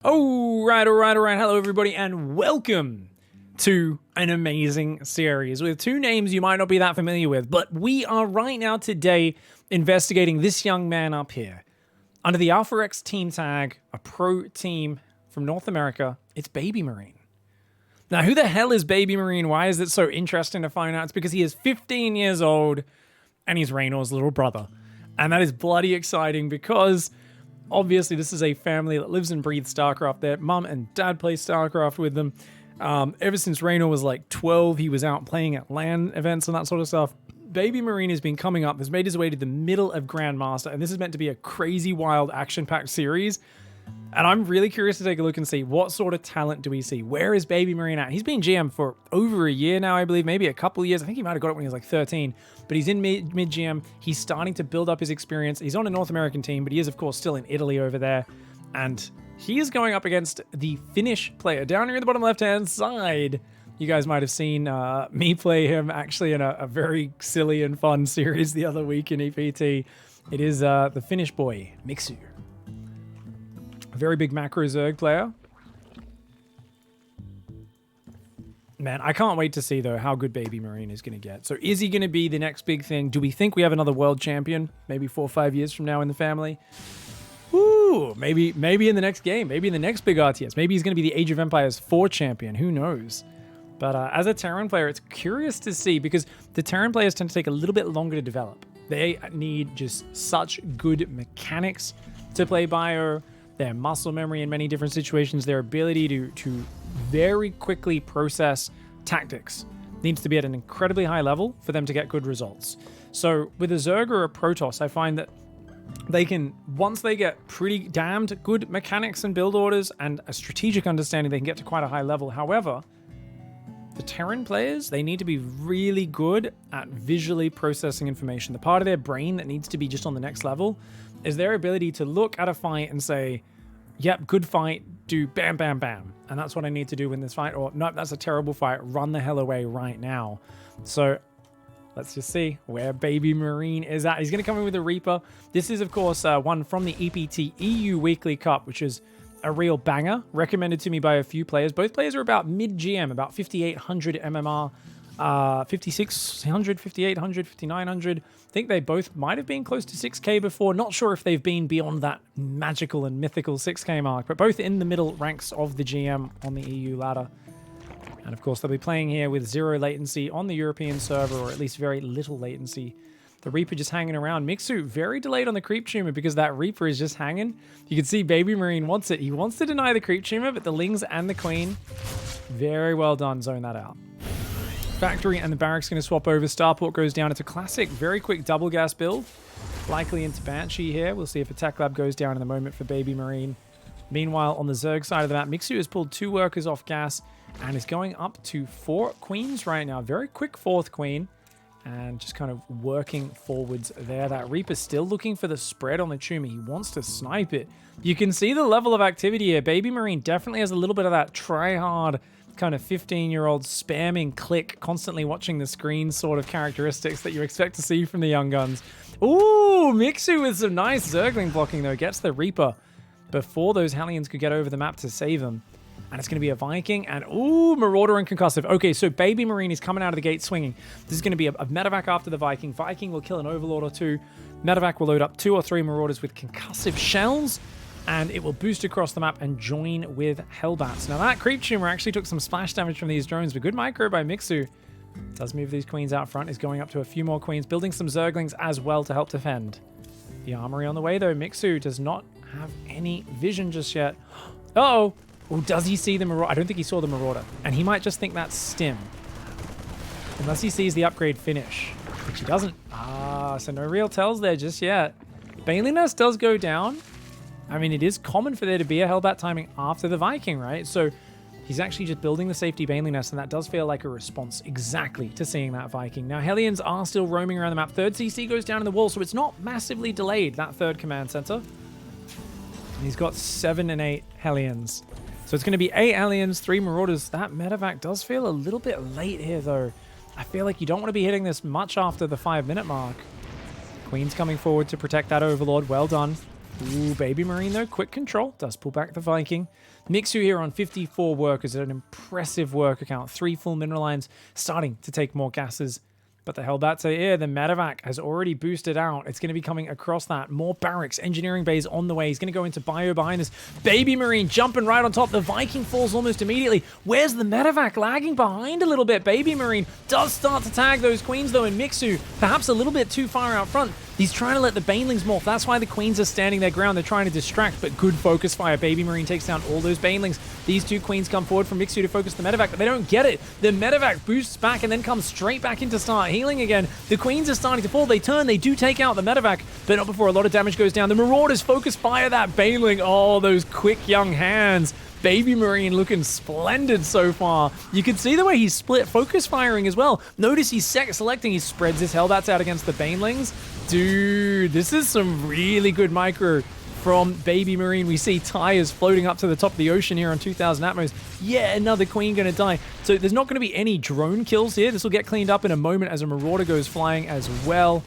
All right. Hello, everybody, and welcome to an amazing series with two names you might not be that familiar with, but we are right now today investigating this young man up here. Under the Alpha X team tag, a pro team from North America, it's Baby Marine. Now, who the hell is Baby Marine? Why is it so interesting to find out? It's because he is 15 years old and he's REYNOR'S little brother. And that is bloody exciting because obviously this is a family that lives and breathes StarCraft. Their mum and dad play StarCraft with them. Ever since REYNOR was like 12, he was out playing at LAN events and that sort of stuff. Baby Marine has been coming up, has made his way to the middle of Grandmaster, and this is meant to be a crazy, wild, action-packed series. And I'm really curious to take a look and see what sort of talent do we see. Where is Baby Marine at? He's been GM for over a year now, I believe, maybe a couple of years. I think he might have got it when he was like 13, but he's in mid-GM. He's starting to build up his experience. He's on a North American team, but he is, of course, still in Italy over there. And he is going up against the Finnish player down here in the bottom left-hand side. You guys might have seen me play him actually in a very silly and fun series the other week in EPT. It is the Finnish boy, Mixu. A very big macro Zerg player. Man, I can't wait to see, though, how good Baby Marine is going to get. So is he going to be the next big thing? Do we think we have another world champion? Maybe 4 or 5 years from now in the family? Ooh, maybe in the next game. Maybe in the next big RTS. Maybe he's going to be the Age of Empires 4 champion. Who knows? But as a Terran player, it's curious to see because the Terran players tend to take a little bit longer to develop. They need just such good mechanics to play Bio. Their muscle memory in many different situations, their ability to very quickly process tactics needs to be at an incredibly high level for them to get good results. So with a Zerg or a Protoss, I find that they can, once they get pretty damned good mechanics and build orders and a strategic understanding, they can get to quite a high level. However, the Terran players, they need to be really good at visually processing information. The part of their brain that needs to be just on the next level is their ability to look at a fight and say, yep, good fight, do bam, bam, bam. And that's what I need to do in this fight. Or, nope, that's a terrible fight. Run the hell away right now. So let's just see where Baby Marine is at. He's going to come in with a Reaper. This is, of course, one from the EPT EU Weekly Cup, which is a real banger, recommended to me by a few players. Both players are about mid-GM, about 5,800 MMR, 5,600, 5,800, 5,900. I think they both might have been close to 6k before. Not sure if they've been beyond that magical and mythical 6k mark, but both in the middle ranks of the GM on the EU ladder. And of course, they'll be playing here with 0 latency on the European server, or at least very little latency. The Reaper just hanging around. Mixu very delayed on the creep tumor because that Reaper is just hanging. You can see Baby Marine wants it. He wants to deny the creep tumor, but the Lings and the Queen, very well done. Zone that out. Factory and the barracks going to swap over. Starport goes down. It's a classic, very quick double gas build. Likely into Banshee here. We'll see if Attack Lab goes down in a moment for Baby Marine. Meanwhile, on the Zerg side of the map, Mixu has pulled 2 workers off gas and is going up to 4 queens right now. Very quick 4th queen. And just kind of working forwards there. That Reaper's still looking for the spread on the tumor. He wants to snipe it. You can see the level of activity here. Baby Marine definitely has a little bit of that try-hard kind of 15-year-old spamming click, constantly watching the screen sort of characteristics that you expect to see from the young guns. Ooh, Mixu with some nice Zergling blocking, though. Gets the Reaper before those Hellions could get over the map to save him. And it's going to be a Viking and, ooh, Marauder and Concussive. Okay, so Baby Marine is coming out of the gate swinging. This is going to be a Medevac after the Viking. Viking will kill an Overlord or 2. Medevac will load up 2 or 3 Marauders with Concussive Shells. And it will boost across the map and join with Hellbats. Now that Creep Tumor actually took some splash damage from these drones, but good micro by Mixu. Does move these Queens out front. Is going up to a few more Queens. Building some Zerglings as well to help defend. The Armory on the way, though. Mixu does not have any vision just yet. Uh-oh. Or does he see the Marauder? I don't think he saw the Marauder. And he might just think that's Stim. Unless he sees the upgrade finish. Which he doesn't. So no real tells there just yet. Baneliness does go down. I mean, it is common for there to be a Hellbat timing after the Viking, right? So he's actually just building the safety Baneliness, and that does feel like a response exactly to seeing that Viking. Now, Hellions are still roaming around the map. 3rd CC goes down in the wall, so it's not massively delayed, that 3rd command center. And he's got 7 and 8 Hellions. So it's going to be 8 Hellions, 3 Marauders. That Medevac does feel a little bit late here, though. I feel like you don't want to be hitting this much after the 5-minute mark. Queen's coming forward to protect that Overlord. Well done. Ooh, Baby Marine, though, quick control. Does pull back the Viking. Mixu here on 54 workers at an impressive worker count. 3 full mineral lines, starting to take more gases. But the Hellbats are here. The medevac has already boosted out. It's going to be coming across that. More barracks, engineering bays on the way. He's going to go into bio behind this. Baby Marine jumping right on top. The Viking falls almost immediately. Where's the medevac? Lagging behind a little bit. Baby Marine does start to tag those queens, though, and Mixu perhaps a little bit too far out front. He's trying to let the banelings morph. That's why the queens are standing their ground. They're trying to distract, but good focus fire. Baby Marine takes down all those banelings. These 2 queens come forward from Mixu to focus the medevac, but they don't get it. The medevac boosts back and then comes straight back into start healing again. The queens are starting to fall. They turn. They do take out the medevac, but not before a lot of damage goes down. The Marauders focus fire that baneling. Oh, those quick young hands. Baby Marine looking splendid so far. You can see the way he's split focus firing as well. Notice he's selecting. He spreads his Hellbats out against the banelings. Dude, this is some really good micro from Baby Marine. We see tires floating up to the top of the ocean here on 2000 Atmos. Yeah, another queen going to die. So there's not going to be any drone kills here. This will get cleaned up in a moment as a Marauder goes flying as well.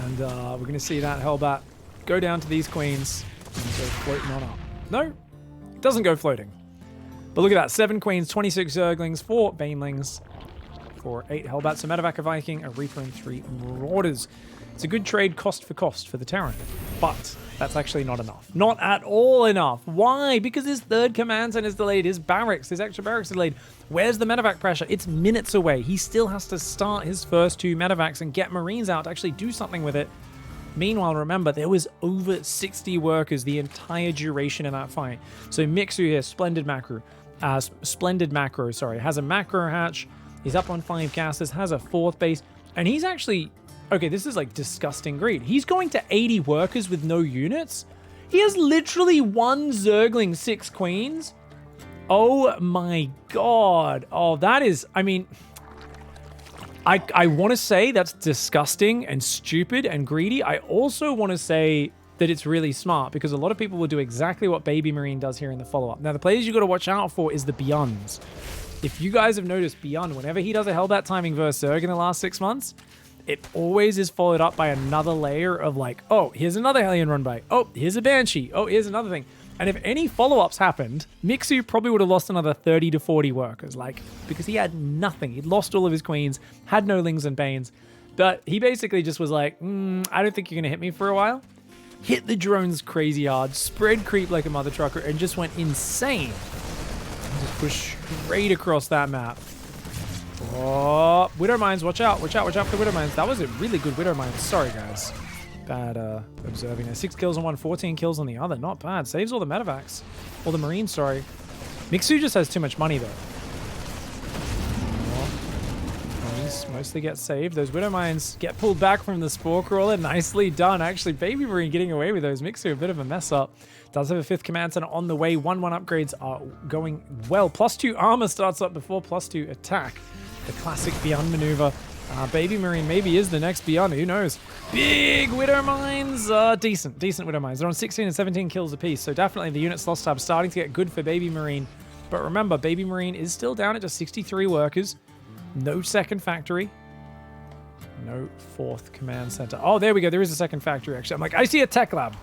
And we're going to see that Hellbat go down to these queens and go floating on up. No, it doesn't go floating. But look at that. 7 queens, 26 Zerglings, 4 banelings, for 8 Hellbats, a medevac, a Viking, a Reaper, and 3 Marauders. It's a good trade cost for the Terran, but that's actually not enough. Not at all enough. Why? Because his 3rd command center is delayed, his extra barracks are delayed. Where's the medevac pressure? It's minutes away. He still has to start his first 2 medevacs and get Marines out to actually do something with it. Meanwhile, remember, there was over 60 workers the entire duration of that fight. So Mixu here, splendid macro, has a macro hatch. He's up on 5 gases, has a 4th base, and he's actually... Okay, this is like disgusting greed. He's going to 80 workers with no units. He has literally 1 Zergling, 6 queens. Oh my god. Oh, that is... I mean... I want to say that's disgusting and stupid and greedy. I also want to say that it's really smart because a lot of people will do exactly what Baby Marine does here in the follow-up. Now, the players you got to watch out for is the Beyonds. If you guys have noticed, Beyond, whenever he does a Hellbat timing versus Zerg in the last 6 months, it always is followed up by another layer of like, oh, here's another Hellion run by. Oh, here's a Banshee. Oh, here's another thing. And if any follow-ups happened, Mixu probably would have lost another 30 to 40 workers, like, because he had nothing. He'd lost all of his queens, had no Lings and Banes. But he basically just was like, I don't think you're going to hit me for a while. Hit the drones crazy hard, spread creep like a mother trucker, and just went insane. And just pushed straight across that map. Oh, Widow Mines, watch out. Watch out for the Widow Mines. That was a really good Widow Mines. Sorry, guys. Bad observing there. 6 kills on one, 14 kills on the other. Not bad. Saves all the medevacs. All the Marines, sorry. Mixu just has too much money, though. Marines mostly get saved. Those Widow Mines get pulled back from the Spore Crawler. Nicely done. Actually, Baby Marine getting away with those. Mixu, a bit of a mess up. Does have a 5th command center on the way. 1-1 upgrades are going well. +2 armor starts up before +2 attack. The classic Beyond maneuver. Baby Marine maybe is the next Beyond. Who knows? Big Widow Mines. Decent Widow Mines. They're on 16 and 17 kills apiece. So definitely the units lost tab starting to get good for Baby Marine. But remember, Baby Marine is still down at just 63 workers. No 2nd factory. No 4th command center. Oh, there we go. There is a 2nd factory, actually. I'm like, I see a tech lab.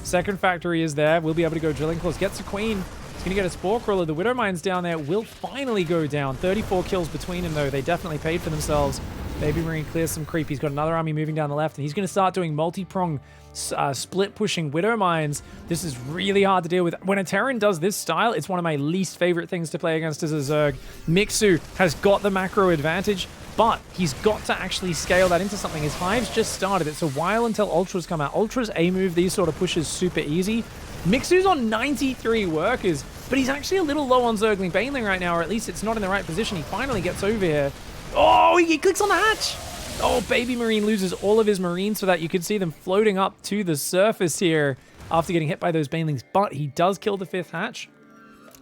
2nd factory is there. We'll be able to go drilling claws. Gets a queen. He's going to get a Spore Crawler. The Widow Mines down there will finally go down. 34 kills between them, though. They definitely paid for themselves. Baby Marine clears some creep. He's got another army moving down the left, and he's going to start doing multi-prong split-pushing Widow Mines. This is really hard to deal with. When a Terran does this style, it's one of my least favorite things to play against as a Zerg. Mixu has got the macro advantage, but he's got to actually scale that into something. His hives just started. It's a while until Ultras come out. Ultras A-move these sort of pushes super easy. Mixu's on 93 workers, but he's actually a little low on Zergling Baneling right now, or at least it's not in the right position. He finally gets over here. Oh, he clicks on the hatch. Oh, Baby Marine loses all of his Marines for that. You can see them floating up to the surface here after getting hit by those Banelings, but he does kill the 5th hatch.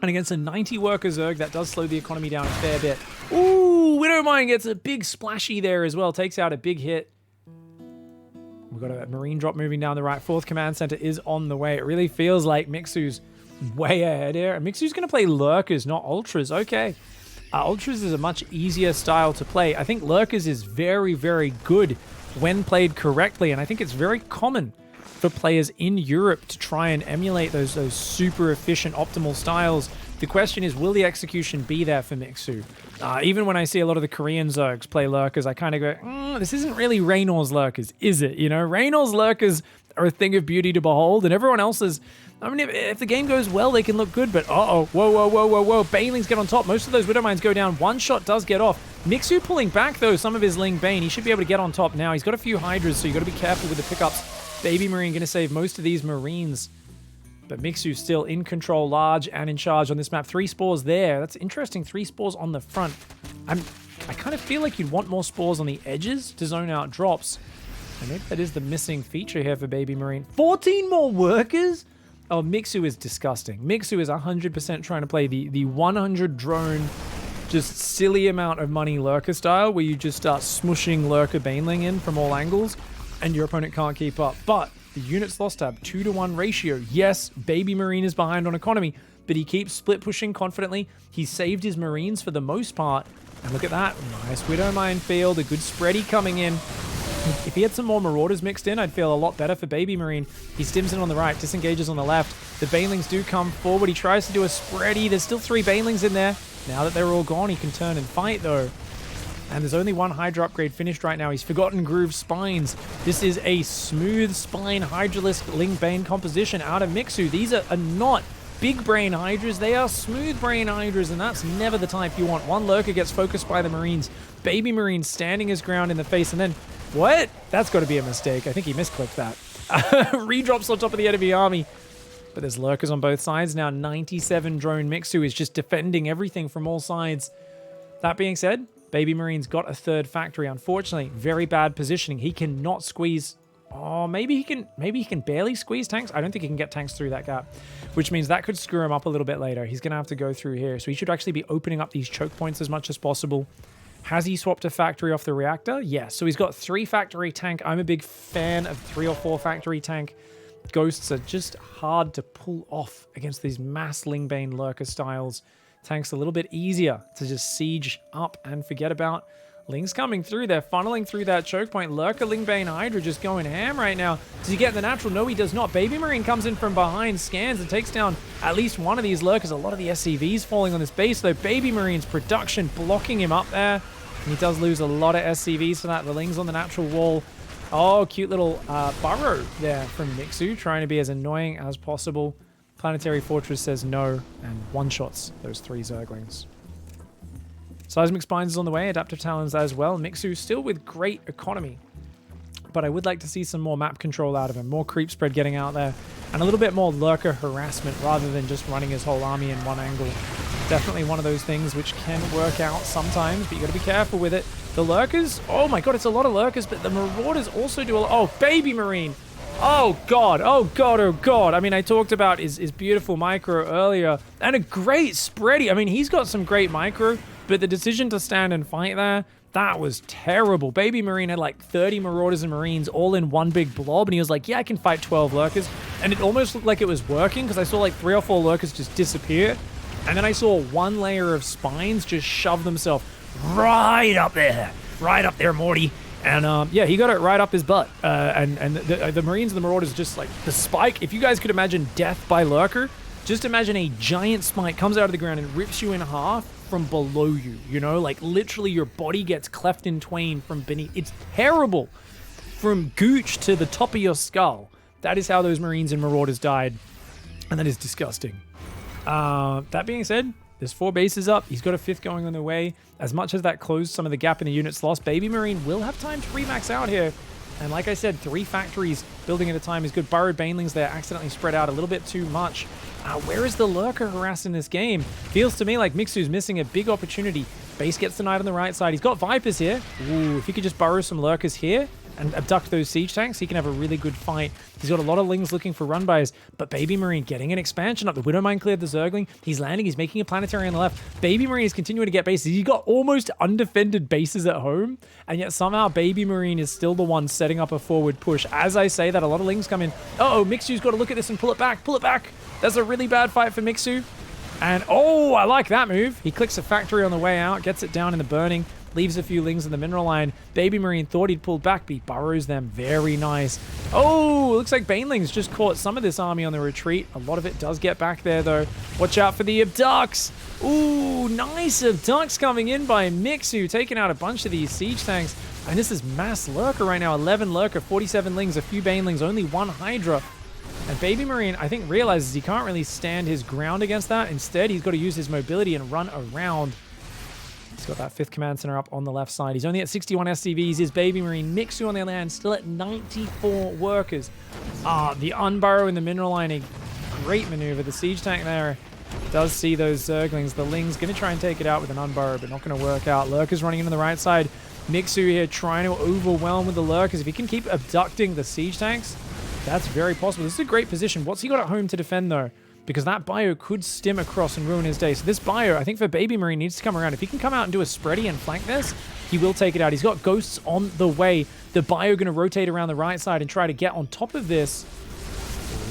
And against a 90 worker Zerg, that does slow the economy down a fair bit. Ooh, Widow Mine gets a big splashy there as well. Takes out a big hit. We've got a Marine drop moving down the right. 4th command center is on the way. It really feels like Mixu's way ahead here. And Mixu's going to play Lurkers, not Ultras. Okay. Ultras is a much easier style to play. I think Lurkers is very, very good when played correctly. And I think it's very common for players in Europe to try and emulate those super efficient optimal styles. The question is, will the execution be there for Mixu? Even when I see a lot of the Korean Zergs play lurkers, I kind of go, this isn't really REYNOR'S lurkers, is it? You know, REYNOR'S lurkers are a thing of beauty to behold, and everyone else's, I mean, if the game goes well, they can look good, but whoa. Banelings get on top. Most of those Widowmines go down. One shot does get off. Mixu pulling back, though, some of his Ling Bane. He should be able to get on top now. He's got a few Hydras, so you got to be careful with the pickups. Baby Marine going to save most of these Marines. But Mixu still in control, large and in charge on this map. 3 spores there. That's interesting. 3 spores on the front. I kind of feel like you'd want more spores on the edges to zone out drops. And maybe that is the missing feature here for Baby Marine. 14 more workers? Oh, Mixu is disgusting. Mixu is 100% trying to play the 100 drone, just silly amount of money lurker style, where you just start smushing lurker baneling in from all angles, and your opponent can't keep up. But the units lost tab, 2-to-1 ratio. Yes, Baby Marine is behind on economy, but he keeps split pushing confidently. He saved his Marines for the most part. And look at that. Nice Widow Minefield, a good spready coming in. If he had some more Marauders mixed in, I'd feel a lot better for Baby Marine. He stims in on the right, disengages on the left. The Banelings do come forward. He tries to do a spready. There's still 3 Banelings in there. Now that they're all gone, he can turn and fight, though. And there's only 1 Hydra upgrade finished right now. He's Forgotten Groove Spines. This is a smooth spine Hydralisk Ling Bane composition out of Mixu. These are not big brain Hydras. They are smooth brain Hydras, and that's never the type you want. One Lurker gets focused by the Marines. Baby Marine standing his ground in the face, and then... What? That's got to be a mistake. I think he misclicked that. Redrops on top of the enemy army. But there's lurkers on both sides now. 97 drone Mixu is just defending everything from all sides. That being said, Baby Marine's got a 3rd factory. Unfortunately, very bad positioning. He cannot squeeze. Oh, maybe he can barely squeeze tanks. I don't think he can get tanks through that gap, which means that could screw him up a little bit later. He's going to have to go through here. So he should actually be opening up these choke points as much as possible. Has he swapped a factory off the reactor? Yes. So he's got 3 factory tank. I'm a big fan of 3 or 4 factory tank. Ghosts are just hard to pull off against these mass Lingbane lurker styles. Tank's a little bit easier to just siege up and forget about. Ling's coming through. They're funneling through that choke point. Lurker, Lingbane, Hydra just going ham right now. Does he get the natural? No, he does not. Baby Marine comes in from behind, scans, and takes down at least one of these lurkers. A lot of the SCVs falling on this base, though. Baby Marine's production blocking him up there. And he does lose a lot of SCVs for that. The Ling's on the natural wall. Oh, cute little burrow there from Mixu, trying to be as annoying as possible. Planetary Fortress says no, and one-shots those 3 Zerglings. Seismic Spines is on the way, Adaptive Talons as well. Mixu still with great economy, but I would like to see some more map control out of him, more creep spread getting out there, and a little bit more lurker harassment rather than just running his whole army in one angle. Definitely one of those things which can work out sometimes, but you got to be careful with it. The lurkers, oh my god, it's a lot of lurkers, but the Marauders also do a lot. Oh, Baby Marine. Oh god, oh god, oh god. I mean, I talked about his beautiful micro earlier, and a great spready. I mean, he's got some great micro, but the decision to stand and fight there, that was terrible. Baby Marine had like 30 Marauders and Marines all in one big blob, and he was like, yeah, I can fight 12 lurkers. And it almost looked like it was working, because I saw like 3 or 4 lurkers just disappear. And then I saw 1 layer of spines just shove themselves right up there, Morty. And yeah, he got it right up his butt. And the Marines and the Marauders just like the spike. If you guys could imagine death by lurker, just imagine a giant spike comes out of the ground and rips you in half from below you. You know, like literally your body gets cleft in twain from beneath. It's terrible. From gooch to the top of your skull. That is how those Marines and Marauders died. And that is disgusting. That being said, there's 4 bases up. He's got a 5th going on the way. As much as that closed some of the gap in the units lost, Baby Marine will have time to remax out here. And like I said, 3 factories building at a time is good. Burrowed Banelings there accidentally spread out a little bit too much. Where is the lurker harassed in this game? Feels to me like Mixu's missing a big opportunity. Base gets denied on the right side. He's got Vipers here. Ooh, if he could just burrow some lurkers here and abduct those siege tanks, he can have a really good fight. He's got a lot of Lings looking for run-bys, but Baby Marine getting an expansion up. The Widowmine cleared the Zergling. He's landing. He's making a planetary on the left. Baby Marine is continuing to get bases. He's got almost undefended bases at home, and yet somehow Baby Marine is still the one setting up a forward push. As I say that, a lot of Lings come in. Uh-oh, Mixu's got to look at this and pull it back. Pull it back. That's a really bad fight for Mixu. And, oh, I like that move. He clicks a factory on the way out, gets it down in the burning. leaves a few Lings in the mineral line. Baby Marine thought he'd pulled back, but he burrows them. Very nice. Oh, looks like Banelings just caught some of this army on the retreat. A lot of it does get back there, though. Watch out for the Abducts. Ooh, nice Abducts coming in by Mixu, taking out a bunch of these siege tanks. And this is mass Lurker right now. 11 Lurker, 47 Lings, a few Banelings, only 1 Hydra. And Baby Marine, I think, realizes he can't really stand his ground against that. Instead, he's got to use his mobility and run around. He's got that 5th Command Center up on the left side. He's only at 61 SCVs. His Baby Marine. Mixu on the other hand, still at 94 workers. The unburrow in the mineral line, a great maneuver. The siege tank there does see those Zerglings. The Ling's going to try and take it out with an unburrow, but not going to work out. Lurker's running into the right side. Mixu here trying to overwhelm with the Lurkers. If he can keep abducting the siege tanks, that's very possible. This is a great position. What's he got at home to defend, though? Because that bio could stim across and ruin his day. So this bio, I think for Baby Marine, needs to come around. If he can come out and do a spready and flank this, he will take it out. He's got ghosts on the way. The bio going to rotate around the right side and try to get on top of this.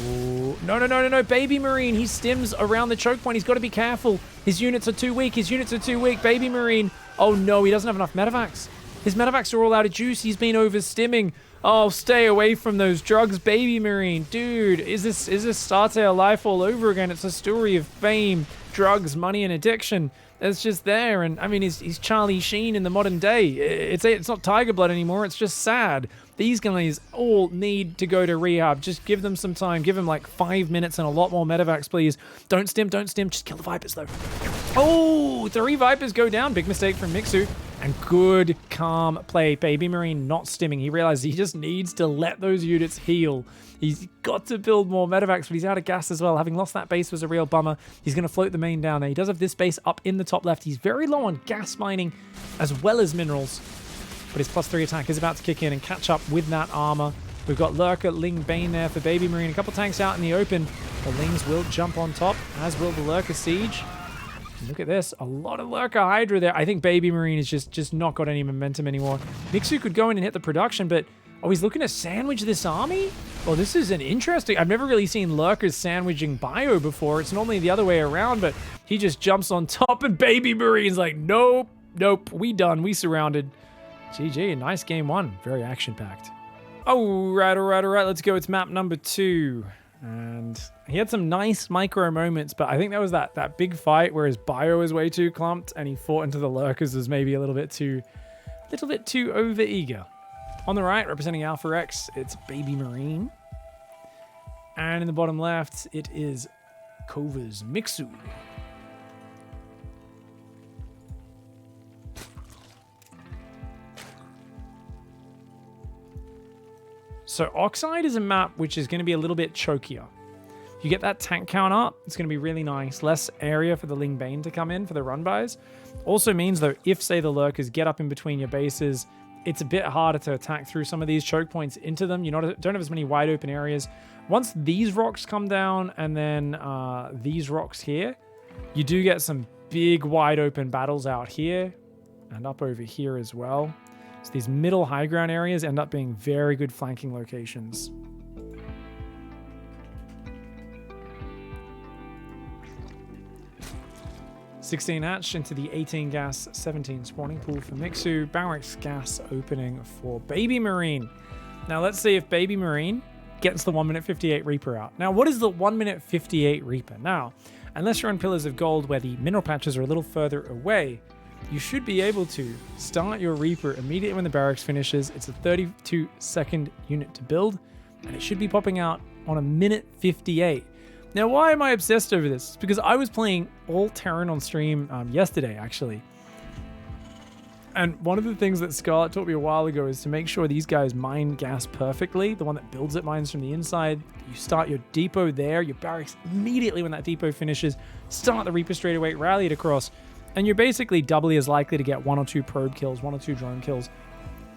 Ooh. No. Baby Marine, he stims around the choke point. He's got to be careful. His units are too weak. Baby Marine. Oh, no, he doesn't have enough medevacs. His medevacs are all out of juice. He's been over-stimming. Oh, stay away from those drugs, Baby Marine. Dude, is this Star Tale life all over again? It's a story of fame, drugs, money, and addiction. It's just there. And, I mean, he's Charlie Sheen in the modern day. It's not Tiger Blood anymore. It's just sad. These guys all need to go to rehab. Just give them some time. Give them like 5 minutes and a lot more medevacs, please. Don't stim. Just kill the Vipers, though. Oh, 3 Vipers go down. Big mistake from Mixu. And good, calm play. Baby Marine not stimming. He realizes he just needs to let those units heal. He's got to build more medevacs, but he's out of gas as well. Having lost that base was a real bummer. He's going to float the main down there. He does have this base up in the top left. He's very low on gas mining as well as minerals. But his +3 attack is about to kick in and catch up with that armor. We've got Lurker, Ling, Bane there for Baby Marine. A couple tanks out in the open. The Lings will jump on top, as will the Lurker Siege. Look at this. A lot of Lurker Hydra there. I think Baby Marine has just not got any momentum anymore. Mixu could go in and hit the production, but he's looking to sandwich this army? Well, this is an interesting... I've never really seen Lurkers sandwiching bio before. It's normally the other way around, but he just jumps on top and Baby Marine's like, nope, we done. We surrounded. GG, nice game 1. Very action-packed. All right. Let's go. It's map number 2. And he had some nice micro moments, but I think that was that big fight where his bio was way too clumped and he fought into the Lurkers was maybe a little bit too over-eager. On the right, representing Alpha X, it's Baby Marine. And in the bottom left, it is Kova's Mixu. So Oxide is a map which is going to be a little bit chokier. If you get that tank count up, it's going to be really nice. Less area for the Ling Bane to come in for the run-bys. Also means, though, if, say, the Lurkers get up in between your bases, it's a bit harder to attack through some of these choke points into them. You don't have as many wide open areas. Once these rocks come down and then these rocks here, you do get some big wide open battles out here and up over here as well. So these middle high ground areas end up being very good flanking locations. $16 hatch into the 18 gas, 17 spawning pool for Mixu. Barracks gas opening for Baby Marine. Now let's see if Baby Marine gets the 1 minute 58 Reaper out. Now what is the 1 minute 58 Reaper? Now, unless you're on Pillars of Gold where the mineral patches are a little further away, you should be able to start your Reaper immediately when the barracks finishes. It's a 32-second unit to build, and it should be popping out on 1 minute 58. Now, why am I obsessed over this? It's because I was playing all Terran on stream yesterday, actually. And one of the things that Scarlet taught me a while ago is to make sure these guys mine gas perfectly. The one that builds it mines from the inside. You start your depot there, your barracks immediately when that depot finishes. Start the Reaper straight away, rally it across. And you're basically doubly as likely to get 1 or 2 probe kills, 1 or 2 drone kills.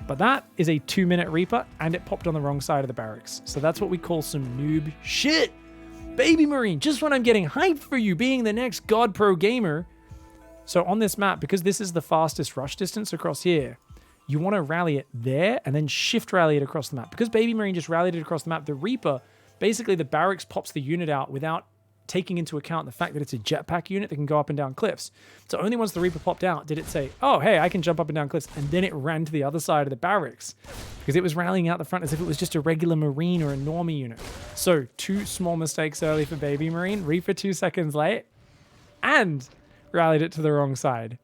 But that is a 2 minute Reaper, and it popped on the wrong side of the barracks. So that's what we call some noob shit. Baby Marine, just when I'm getting hyped for you being the next God Pro gamer. So on this map, because this is the fastest rush distance across here, you want to rally it there and then shift rally it across the map. Because Baby Marine just rallied it across the map, the Reaper, basically the barracks pops the unit out without taking into account the fact that it's a jetpack unit that can go up and down cliffs. So only once the Reaper popped out did it say, oh, hey, I can jump up and down cliffs. And then it ran to the other side of the barracks because it was rallying out the front as if it was just a regular Marine or a normie unit. So 2 small mistakes early for Baby Marine. Reaper 2 seconds late and rallied it to the wrong side.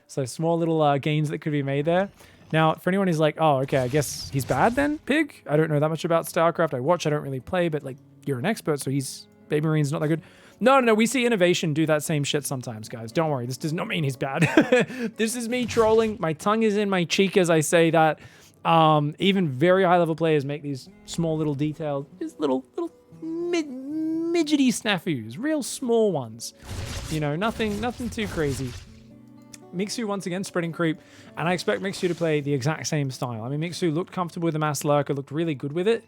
So small little gains that could be made there. Now, for anyone who's like, oh, okay, I guess he's bad then, Pig? I don't know that much about StarCraft. I watch, I don't really play, but like, you're an expert, so Baby Marine's not that good. No, we see Innovation do that same shit sometimes, guys. Don't worry, this does not mean he's bad. This is me trolling. My tongue is in my cheek as I say that. Even very high-level players make these small little detailed, just little midgety snafus, real small ones. You know, nothing too crazy. Mixu once again spreading creep, and I expect Mixu to play the exact same style. I mean, Mixu looked comfortable with the Mass Lurker, looked really good with it.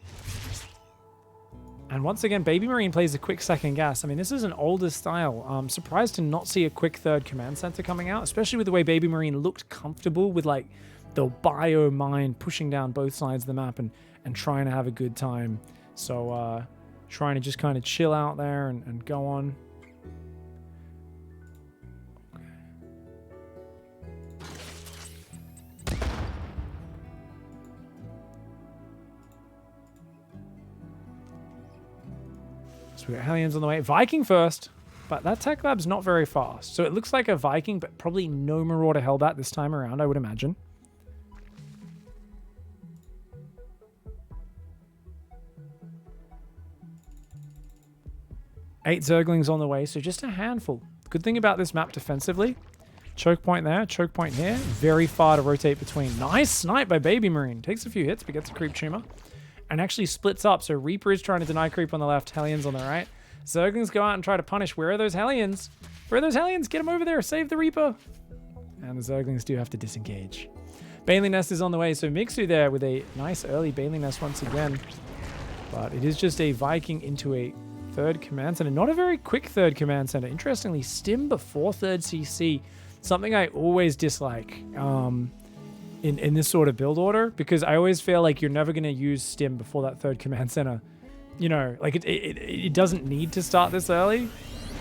And once again, Baby Marine plays a quick second gas. I mean, this is an older style. I'm surprised to not see a quick third command center coming out, especially with the way Baby Marine looked comfortable with like the bio mine pushing down both sides of the map and trying to have a good time. So trying to just kind of chill out there and go on. We got Hellions on the way. Viking first, but that tech lab's not very fast. So it looks like a Viking, but probably no Marauder Hellbat this time around, I would imagine. Eight Zerglings on the way, so just a handful. Good thing about this map defensively. Choke point there, choke point here. Very far to rotate between. Nice snipe by Baby Marine. Takes a few hits, but gets a creep tumor. And actually splits up. So Reaper is trying to deny creep on the left, Hellions on the right. Zerglings go out and try to punish. Where are those Hellions? Where are those Hellions? Get them over there. Save the Reaper. And the Zerglings do have to disengage. Baneling Nest is on the way. So Mixu there with a nice early Baneling Nest once again. But it is just a Viking into a third command center. Not a very quick third command center. Interestingly, Stim before third CC. Something I always dislike. In this sort of build order, because I always feel like you're never going to use Stim before that third command center. You know, like it doesn't need to start this early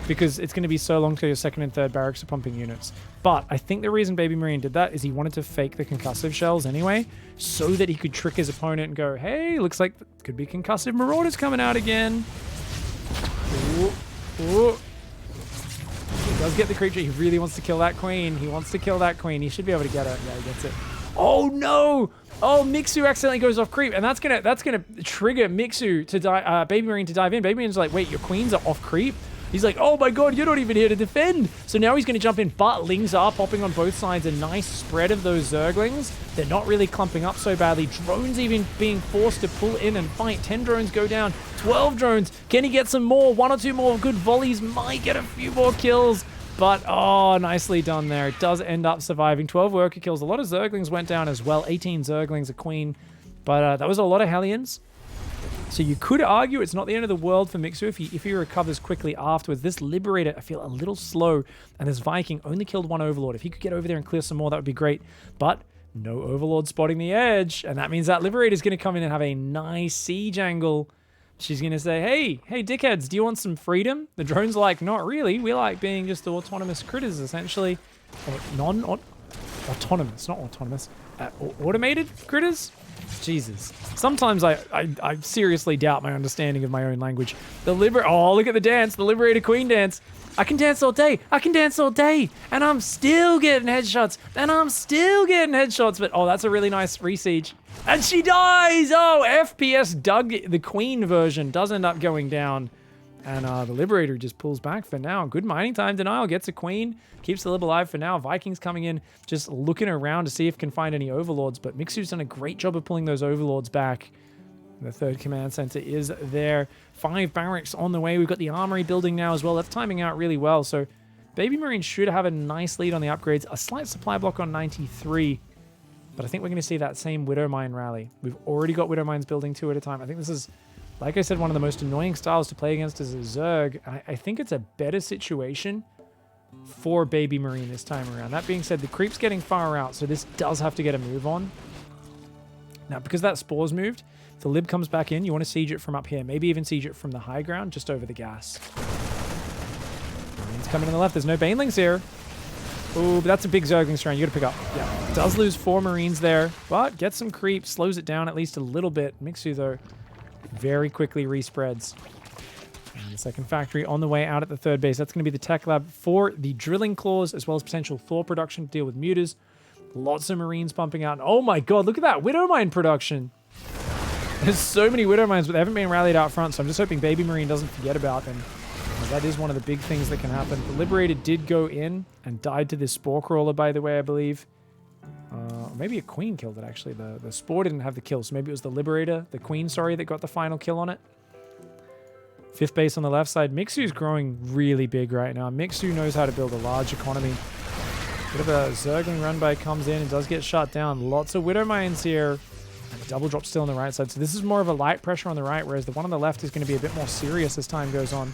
because it's going to be so long till your second and third barracks are pumping units. But I think the reason Baby Marine did that is he wanted to fake the concussive shells anyway, so that he could trick his opponent and go, hey, looks like could be concussive Marauders coming out again. Ooh, ooh. He does get the creature. He really wants to kill that queen. He wants to kill that queen. He should be able to get her. Yeah, he gets it. Oh no! Oh, Mixu accidentally goes off creep, and that's gonna trigger Mixu to Baby Marine to dive in. Baby Marine's like, wait, your queens are off creep? He's like, oh my god, you're not even here to defend. So now he's gonna jump in, but Lings are popping on both sides. A nice spread of those Zerglings. They're not really clumping up so badly. Drones even being forced to pull in and fight. 10 drones go down. 12 drones. Can he get some more? 1 or 2 more good volleys might get a few more kills. But, oh, nicely done there. It does end up surviving. 12 worker kills. A lot of Zerglings went down as well. 18 Zerglings, a queen. But that was a lot of Hellions. So you could argue it's not the end of the world for Mixu if he recovers quickly afterwards. This Liberator, I feel a little slow. And this Viking only killed 1 Overlord. If he could get over there and clear some more, that would be great. But no Overlord spotting the edge. And that means that Liberator is going to come in and have a nice siege angle. She's going to say, hey, dickheads, do you want some freedom? The drone's like, not really. We like being just autonomous critters, essentially. Or autonomous, not autonomous. Automated critters? Jesus. Sometimes I seriously doubt my understanding of my own language. Oh, look at the dance. The Liberator Queen dance. I can dance all day. I can dance all day. And I'm still getting headshots. But, oh, that's a really nice re-siege. And she dies! Oh, FPS Doug, the Queen version, does end up going down. And the Liberator just pulls back for now. Good mining time denial, gets a Queen, keeps the Lib alive for now. Vikings coming in, just looking around to see if can find any Overlords. But Mixu's done a great job of pulling those Overlords back. The third command center is there. 5 barracks on the way. We've got the armory building now as well. That's timing out really well. So Baby Marine should have a nice lead on the upgrades. A slight supply block on 93. But I think we're going to see that same Widow Mine rally. We've already got Widow Mines building 2 at a time. I think this is, like I said, one of the most annoying styles to play against as a Zerg. I think it's a better situation for Baby Marine this time around. That being said, the creep's getting far out, so this does have to get a move on. Now, because that Spore's moved, the Lib comes back in. You want to siege it from up here. Maybe even siege it from the high ground, just over the gas. One's coming in the left. There's no Banelings here. Ooh, but that's a big Zergling strand. You gotta pick up. Yeah. Does lose 4 Marines there, but gets some creep. Slows it down at least a little bit. Mixu, though, very quickly respreads. And the second factory on the way out at the third base. That's going to be the tech lab for the drilling claws, as well as potential Thor production to deal with muters. Lots of Marines pumping out. Oh my god, look at that Widowmine production. There's so many Widowmines, but they haven't been rallied out front, so I'm just hoping Baby Marine doesn't forget about them. That is one of the big things that can happen. The Liberator did go in and died to this Spore Crawler, by the way, I believe. Maybe a Queen killed it, actually. The Spore didn't have the kill, so maybe it was the Liberator, the Queen, sorry, that got the final kill on it. 5th base on the left side. Mixu's growing really big right now. Mixu knows how to build a large economy. Bit of a Zergling run by comes in and does get shot down. Lots of Widow Mines here. And the double drop still on the right side. So this is more of a light pressure on the right, whereas the one on the left is going to be a bit more serious as time goes on.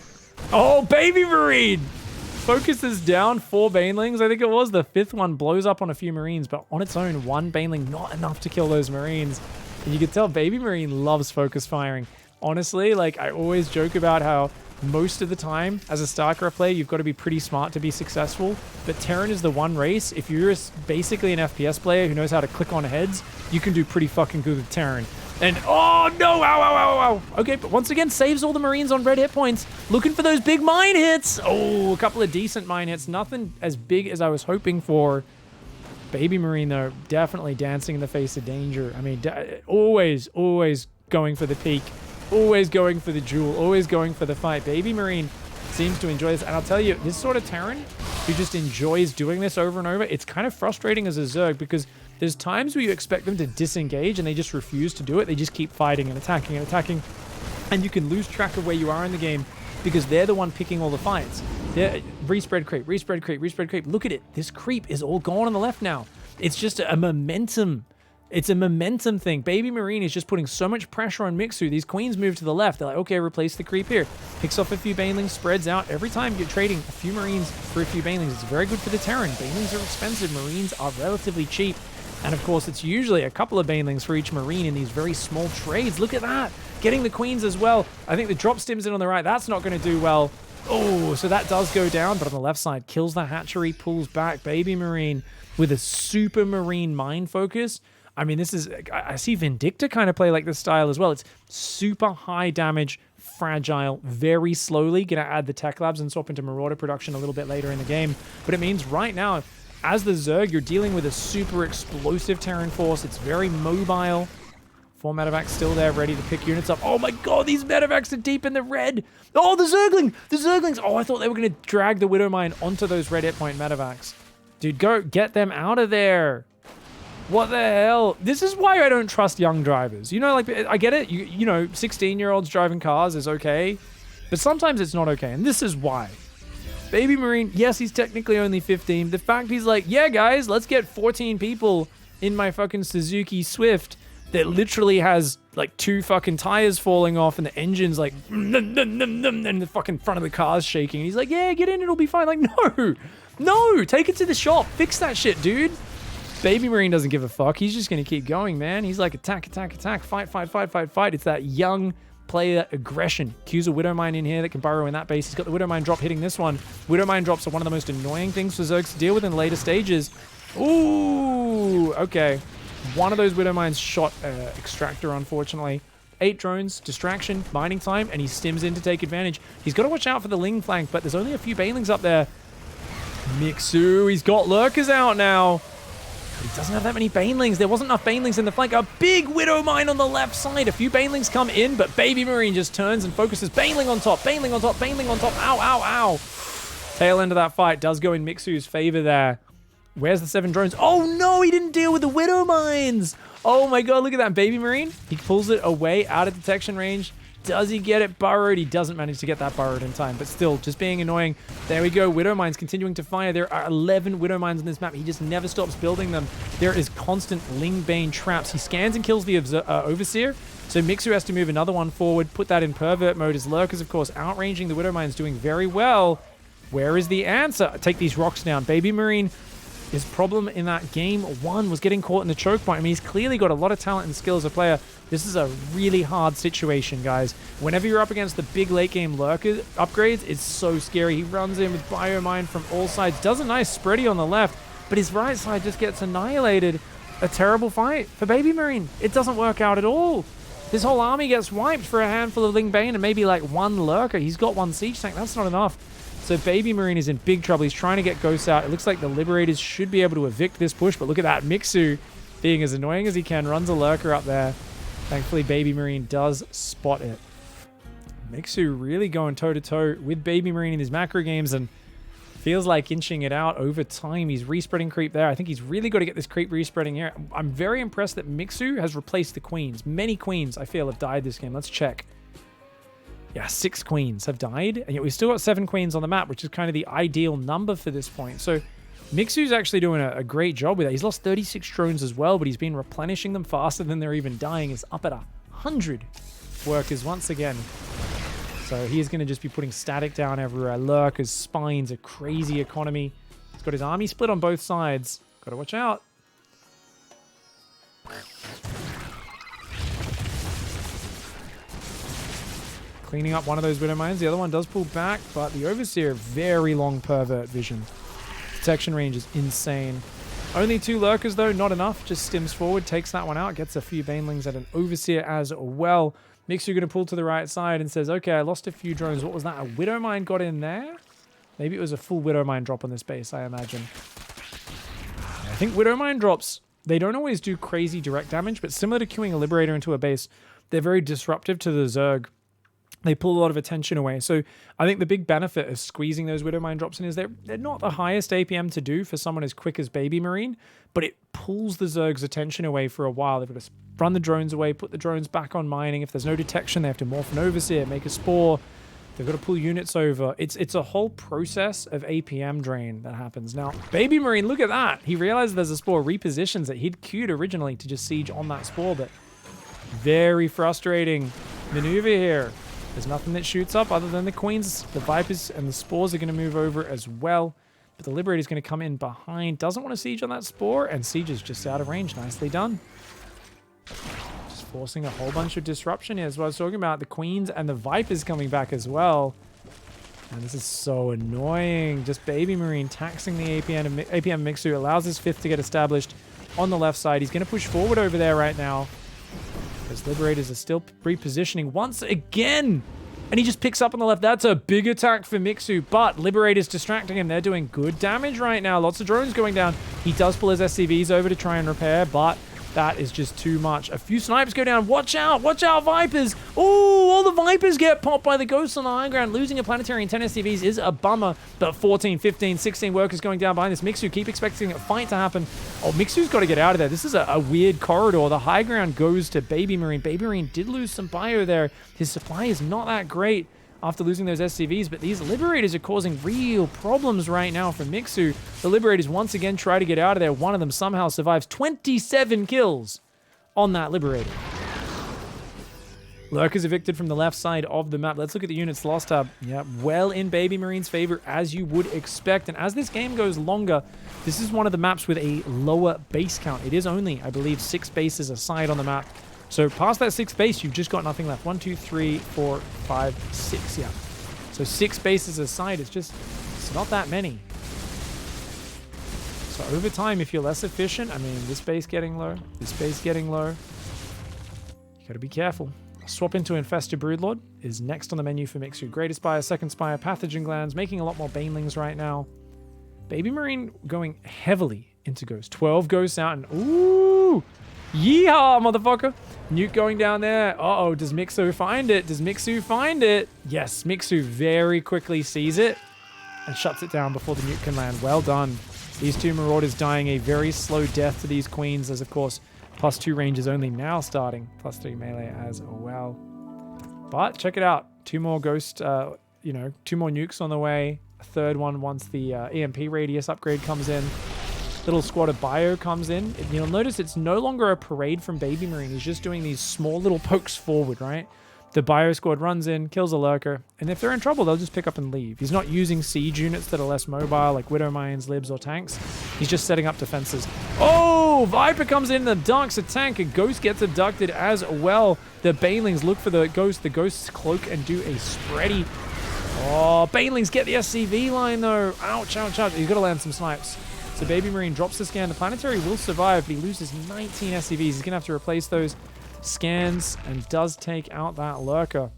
Oh, Baby Marine! Focuses down 4 Banelings. I think it was. The 5th one blows up on a few Marines, but on its own, 1 Baneling, not enough to kill those Marines. And you can tell Baby Marine loves focus firing. Honestly, like, I always joke about how most of the time, as a StarCraft player, you've got to be pretty smart to be successful. But Terran is the one race. If you're basically an FPS player who knows how to click on heads, you can do pretty fucking good with Terran. And, oh no, ow, ow, ow, ow. Okay, but once again, saves all the Marines on red hit points. Looking for those big mine hits. Oh, a couple of decent mine hits. Nothing as big as I was hoping for. Baby Marine, though, definitely dancing in the face of danger. I mean, always going for the peak. Always going for the jewel. Always going for the fight. Baby Marine seems to enjoy this. And I'll tell you, this sort of Terran who just enjoys doing this over and over, it's kind of frustrating as a Zerg because there's times where you expect them to disengage and they just refuse to do it. They just keep fighting and attacking and attacking. And you can lose track of where you are in the game because they're the one picking all the fights. They're respread creep, respread creep, respread creep. Look at it. This creep is all gone on the left now. It's just a momentum. It's a momentum thing. Baby Marine is just putting so much pressure on Mixu. These queens move to the left. They're like, okay, replace the creep here. Picks off a few Banelings, spreads out. Every time you're trading a few Marines for a few Banelings, it's very good for the Terran. Banelings are expensive. Marines are relatively cheap. And of course, it's usually a couple of Banelings for each Marine in these very small trades. Look at that. Getting the queens as well. I think the drop stims in on the right. That's not going to do well. Oh, so that does go down. But on the left side, kills the hatchery, pulls back. Baby Marine with a super Marine mind focus. I mean, this is... I see Vindicta kind of play like this style as well. It's super high damage, fragile, very slowly. Going to add the tech labs and swap into Marauder production a little bit later in the game. But it means right now, as the Zerg, you're dealing with a super explosive Terran force. It's very mobile. 4 medevacs still there, ready to pick units up. Oh my god, these medevacs are deep in the red. Oh, the Zergling! The Zerglings! Oh, I thought they were going to drag the Widowmine onto those red hit point medevacs. Dude, go get them out of there. What the hell? This is why I don't trust young drivers. You know, like, I get it. You know, 16-year-olds driving cars is okay. But sometimes it's not okay. And this is why. Baby Marine, yes, he's technically only 15. The fact he's like, yeah, guys, let's get 14 people in my fucking Suzuki Swift that literally has, like, 2 fucking tires falling off and the engine's like, and the fucking front of the car's shaking. And he's like, yeah, get in, it'll be fine. Like, no, take it to the shop. Fix that shit, dude. Baby Marine doesn't give a fuck. He's just going to keep going, man. He's like, attack, attack, attack, fight, fight, fight, fight, fight. It's that young player aggression. Q's a Widowmine in here that can burrow in that base. He's got the Widowmine drop hitting this one. Widowmine drops are one of the most annoying things for Zergs to deal with in later stages. Ooh, okay. One of those Widowmines shot Extractor, unfortunately. 8 drones, distraction, mining time, and he stims in to take advantage. He's got to watch out for the Ling flank, but there's only a few Banelings up there. Mixu, he's got Lurkers out now. He doesn't have that many Banelings. There wasn't enough Banelings in the flank. A big Widowmine on the left side. A few Banelings come in, but Baby Marine just turns and focuses. Baneling on top, Baneling on top, Baneling on top. Ow, ow, ow. Tail end of that fight does go in Mixu's favor there. Where's the 7 drones? Oh no, he didn't deal with the Widowmines. Oh my god, look at that Baby Marine. He pulls it away out of detection range. Does he get it burrowed? He doesn't manage to get that burrowed in time, but still, just being annoying. There we go. Widowmines continuing to fire. There are 11 Widowmines on this map. He just never stops building them. There is constant Lingbane traps. He scans and kills the Overseer, so Mixu has to move another one forward, put that in pervert mode. His Lurkers, of course, outranging the Widowmines, doing very well. Where is the answer? Take these rocks down. Baby Marine His problem in that game 1 was getting caught in the choke point. I mean, he's clearly got a lot of talent and skill as a player. This is a really hard situation, guys. Whenever you're up against the big late game lurker upgrades, it's so scary. He runs in with Biomine from all sides. Does a nice spready on the left, but his right side just gets annihilated. A terrible fight for Baby Marine. It doesn't work out at all. His whole army gets wiped for a handful of Ling Bane and maybe like 1 lurker. He's got 1 siege tank. That's not enough. So Baby Marine is in big trouble. He's trying to get Ghosts out. It looks like the Liberators should be able to evict this push, but look at that. Mixu, being as annoying as he can, runs a lurker up there. Thankfully, Baby Marine does spot it. Mixu really going toe-to-toe with Baby Marine in his macro games and feels like inching it out over time. He's respreading creep there. I think he's really got to get this creep respreading here. I'm very impressed that Mixu has replaced the queens. Many queens, I feel, have died this game. Let's check. Yeah, 6 queens have died, and yet we've still got 7 queens on the map, which is kind of the ideal number for this point. So Mixu's actually doing a great job with that. He's lost 36 drones as well, but he's been replenishing them faster than they're even dying. He's up at 100 workers once again. So he is going to just be putting static down everywhere. Lurkers, spines, a crazy economy. He's got his army split on both sides. Got to watch out. Cleaning up one of those Widow Mines. The other one does pull back, but the Overseer, very long pervert vision. Detection range is insane. Only 2 lurkers, though, not enough. Just stims forward, takes that one out, gets a few Banelings at an Overseer as well. Mixu going to pull to the right side and says, okay, I lost a few drones. What was that? A Widow Mine got in there? Maybe it was a full Widow Mine drop on this base, I imagine. I think Widow Mine drops, they don't always do crazy direct damage, but similar to queuing a Liberator into a base, they're very disruptive to the Zerg. They pull a lot of attention away. So I think the big benefit of squeezing those Widow Mine drops in is they're not the highest APM to do for someone as quick as Baby Marine, but it pulls the Zerg's attention away for a while. They've got to run the drones away, put the drones back on mining. If there's no detection, they have to morph an Overseer, make a Spore. They've got to pull units over. It's a whole process of APM drain that happens. Now, Baby Marine, look at that. He realizes there's a Spore, repositions it. He'd queued originally to just siege on that Spore, but very frustrating maneuver here. There's nothing that shoots up other than the Queens. The Vipers and the Spores are going to move over as well. But the Liberator's going to come in behind. Doesn't want to siege on that Spore. And Siege is just out of range. Nicely done. Just forcing a whole bunch of disruption here. That's what I was talking about. The Queens and the Vipers coming back as well. And this is so annoying. Just Baby Marine taxing the APM Mixu. Allows his 5th to get established on the left side. He's going to push forward over there right now. Because Liberators are still repositioning once again. And he just picks up on the left. That's a big attack for Mixu. But Liberators distracting him. They're doing good damage right now. Lots of drones going down. He does pull his SCVs over to try and repair. But that is just too much. A few snipers go down. Watch out. Watch out, Vipers. Oh, all the Vipers get popped by the Ghosts on the high ground. Losing a Planetary and 10 SCVs is a bummer. But 14, 15, 16 workers going down behind this. Mixu, keep expecting a fight to happen. Oh, Mixu's got to get out of there. This is a weird corridor. The high ground goes to Baby Marine. Baby Marine did lose some bio there. His supply is not that great after losing those SCVs, but these Liberators are causing real problems right now for Mixu. The Liberators once again try to get out of there. One of them somehow survives. 27 kills on that Liberator. Lurkers evicted from the left side of the map. Let's look at the units lost tab. Yeah, well in Baby Marine's favor, as you would expect. And as this game goes longer, this is one of the maps with a lower base count. It is only, I believe, 6 bases aside on the map. So past that 6th base, you've just got nothing left. 1, 2, 3, 4, 5, 6. Yeah. So 6 bases aside, it's not that many. So over time, if you're less efficient, I mean, this base getting low, this base getting low, you got to be careful. Swap into Infested Broodlord is next on the menu for Mixu. Greater Spire, Second Spire, Pathogen Glands, making a lot more Banelings right now. Baby Marine going heavily into Ghost. 12 Ghosts out, and ooh! Yeehaw, motherfucker! Nuke going down there. Uh-oh, does Mixu find it? Does Mixu find it? Yes, Mixu very quickly sees it and shuts it down before the nuke can land. Well done. These 2 Marauders dying a very slow death to these Queens, as of course, +2 range is only now starting. +3 melee as well. But check it out. 2 more Ghost, 2 more nukes on the way. A 3rd one once the EMP radius upgrade comes in. Little squad of bio comes in. You'll notice it's no longer a parade from Baby Marine. He's just doing these small little pokes forward, right? The bio squad runs in, kills a lurker, and if they're in trouble, they'll just pick up and leave. He's not using siege units that are less mobile, like Widow Mines, Libs, or tanks. He's just setting up defenses. Oh, Viper comes in, the Dark's a tank, a Ghost gets abducted as well. The Banelings look for the Ghost's cloak and do a spready. Oh, Banelings get the SCV line though. Ouch, ouch, ouch. He's got to land some snipes. So Baby Marine drops the scan. The Planetary will survive, but he loses 19 SCVs. He's going to have to replace those scans and does take out that lurker.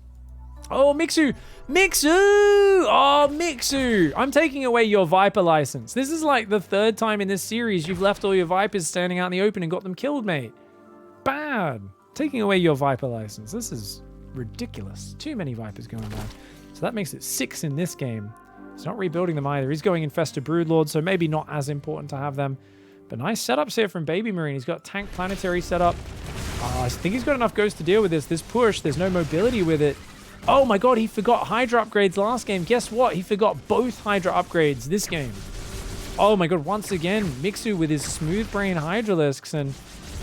Oh, Mixu! Mixu! Oh, Mixu! I'm taking away your Viper license. This is like the third time in this series you've left all your Vipers standing out in the open and got them killed, mate. Bad. Taking away your Viper license. This is ridiculous. Too many Vipers going down. So that makes it 6 in this game. He's not rebuilding them either. He's going Infested Broodlord, so maybe not as important to have them. But nice setups here from Baby Marine. He's got Tank Planetary set up. I think he's got enough Ghosts to deal with this. This push, there's no mobility with it. Oh my god, he forgot Hydra upgrades last game. Guess what? He forgot both Hydra upgrades this game. Oh my god, once again, Mixu with his smooth brain Hydralisks, and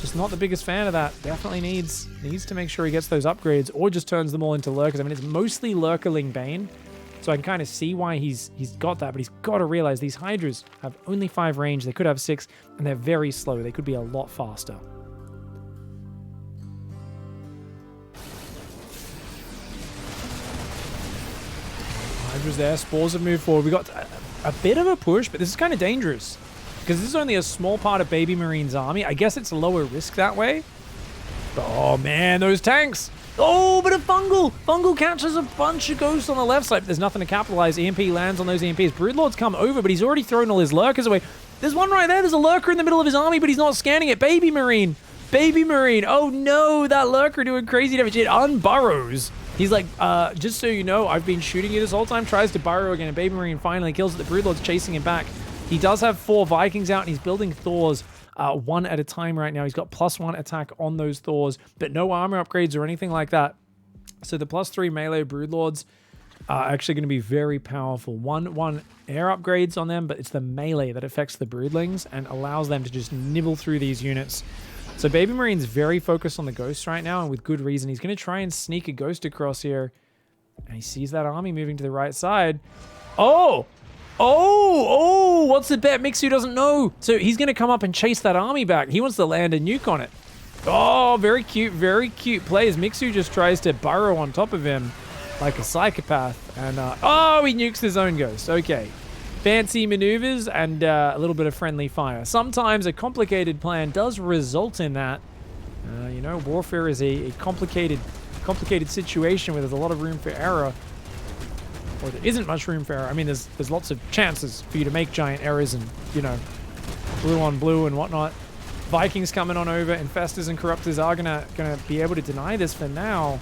just not the biggest fan of that. Definitely needs to make sure he gets those upgrades or just turns them all into lurkers. I mean, it's mostly Lurkerling Bane, so I can kind of see why he's got that, but he's got to realize these Hydras have only 5 range. They could have 6, and they're very slow. They could be a lot faster. Hydra's there. Spores have moved forward. We got a bit of a push, but this is kind of dangerous because this is only a small part of Baby Marine's army. I guess it's a lower risk that way. But, oh man, those tanks. Oh, but a Fungal. Fungal catches a bunch of Ghosts on the left side. There's nothing to capitalize. EMP lands on those EMPs. Broodlords come over, but he's already thrown all his lurkers away. There's one right there. There's a lurker in the middle of his army, but he's not scanning it. Baby Marine. Baby Marine. Oh no, that lurker doing crazy damage. It unburrows. He's like, just so you know, I've been shooting you this whole time. Tries to burrow again, and Baby Marine finally kills it. The Broodlord's chasing him back. He does have 4 Vikings out, and he's building Thors one at a time right now. He's got +1 attack on those Thors, but no armor upgrades or anything like that. So the +3 melee Broodlords are actually going to be very powerful. One air upgrades on them, but it's the melee that affects the Broodlings and allows them to just nibble through these units. So Baby Marine's very focused on the Ghosts right now, and with good reason. He's going to try and sneak a Ghost across here. And he sees that army moving to the right side. Oh! Oh! What's the bet? Mixu doesn't know. So he's going to come up and chase that army back. He wants to land a nuke on it. Oh, very cute play as Mixu just tries to burrow on top of him like a psychopath. And, oh, he nukes his own Ghost. Okay. Fancy maneuvers and a little bit of friendly fire. Sometimes a complicated plan does result in that. You know, warfare is a complicated situation where there's a lot of room for error. Or there isn't much room for error. I mean, there's lots of chances for you to make giant errors and, you know, blue on blue and whatnot. Vikings coming on over. Infestors and Corruptors are gonna be able to deny this for now.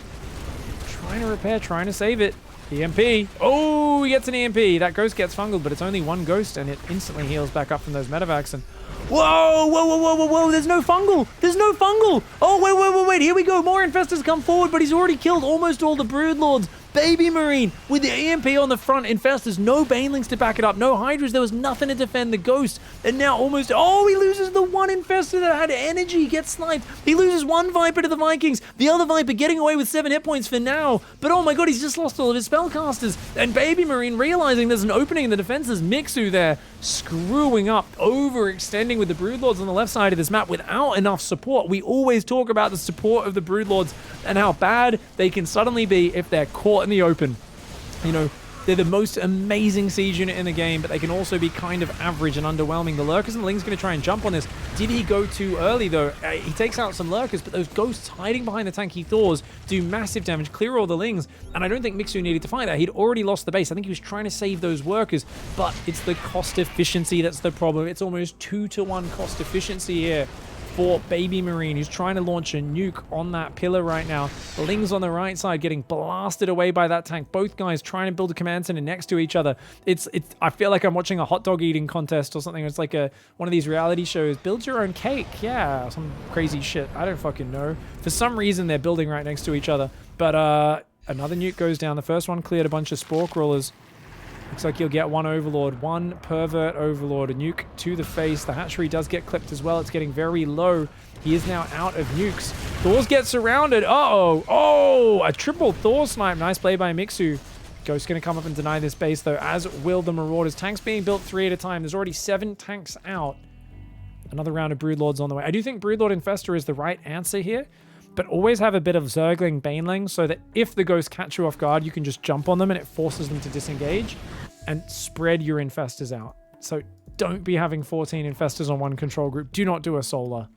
Trying to repair, trying to save it. EMP. Oh, he gets an EMP. That Ghost gets fungled, but it's only one Ghost, and it instantly heals back up from those medevacs. And whoa, there's no fungal. There's no fungal. Oh, wait. Here we go. More Infestors come forward, but he's already killed almost all the Broodlords. Baby Marine with the EMP on the front. Infestors, no Banelings to back it up. No Hydras. There was nothing to defend the Ghost. And now almost... Oh, he loses the one Infestor that had energy. Gets sniped. He loses one Viper to the Vikings. The other Viper getting away with 7 hit points for now. But oh my god, he's just lost all of his spellcasters. And Baby Marine realizing there's an opening in the defenses. Mixu there screwing up, overextending with the Broodlords on the left side of this map without enough support. We always talk about the support of the Broodlords and how bad they can suddenly be if they're caught in the open. You know, they're the most amazing siege unit in the game, but they can also be kind of average and underwhelming. The Lurkers and the Lings going to try and jump on this. Did he go too early, though? He takes out some Lurkers, but those Ghosts hiding behind the tanky Thors do massive damage, clear all the Lings, and I don't think Mixu needed to fight that. He'd already lost the base. I think he was trying to save those workers, but it's the cost efficiency that's the problem. It's almost 2-to-1 cost efficiency here for Baby Marine, who's trying to launch a nuke on that pillar right now. The Lings on the right side getting blasted away by that tank. Both guys trying to build a command center next to each other. I feel like I'm watching a hot dog eating contest or something. It's like one of these reality shows. Build your own cake. Yeah, some crazy shit. I don't fucking know. For some reason, they're building right next to each other. But another nuke goes down. The first one cleared a bunch of spore crawlers. Looks like you'll get one Overlord, one Pervert Overlord, a nuke to the face. The hatchery does get clipped as well. It's getting very low. He is now out of nukes. Thors gets surrounded. Uh-oh. Oh, a triple Thor snipe. Nice play by Mixu. Ghost's going to come up and deny this base, though, as will the Marauders. Tanks being built 3 at a time. There's already 7 tanks out. Another round of Broodlords on the way. I do think Broodlord Infestor is the right answer here, but always have a bit of Zergling Baneling so that if the Ghosts catch you off guard, you can just jump on them and it forces them to disengage and spread your Infestors out. So don't be having 14 Infestors on one control group. Do not do a Solar.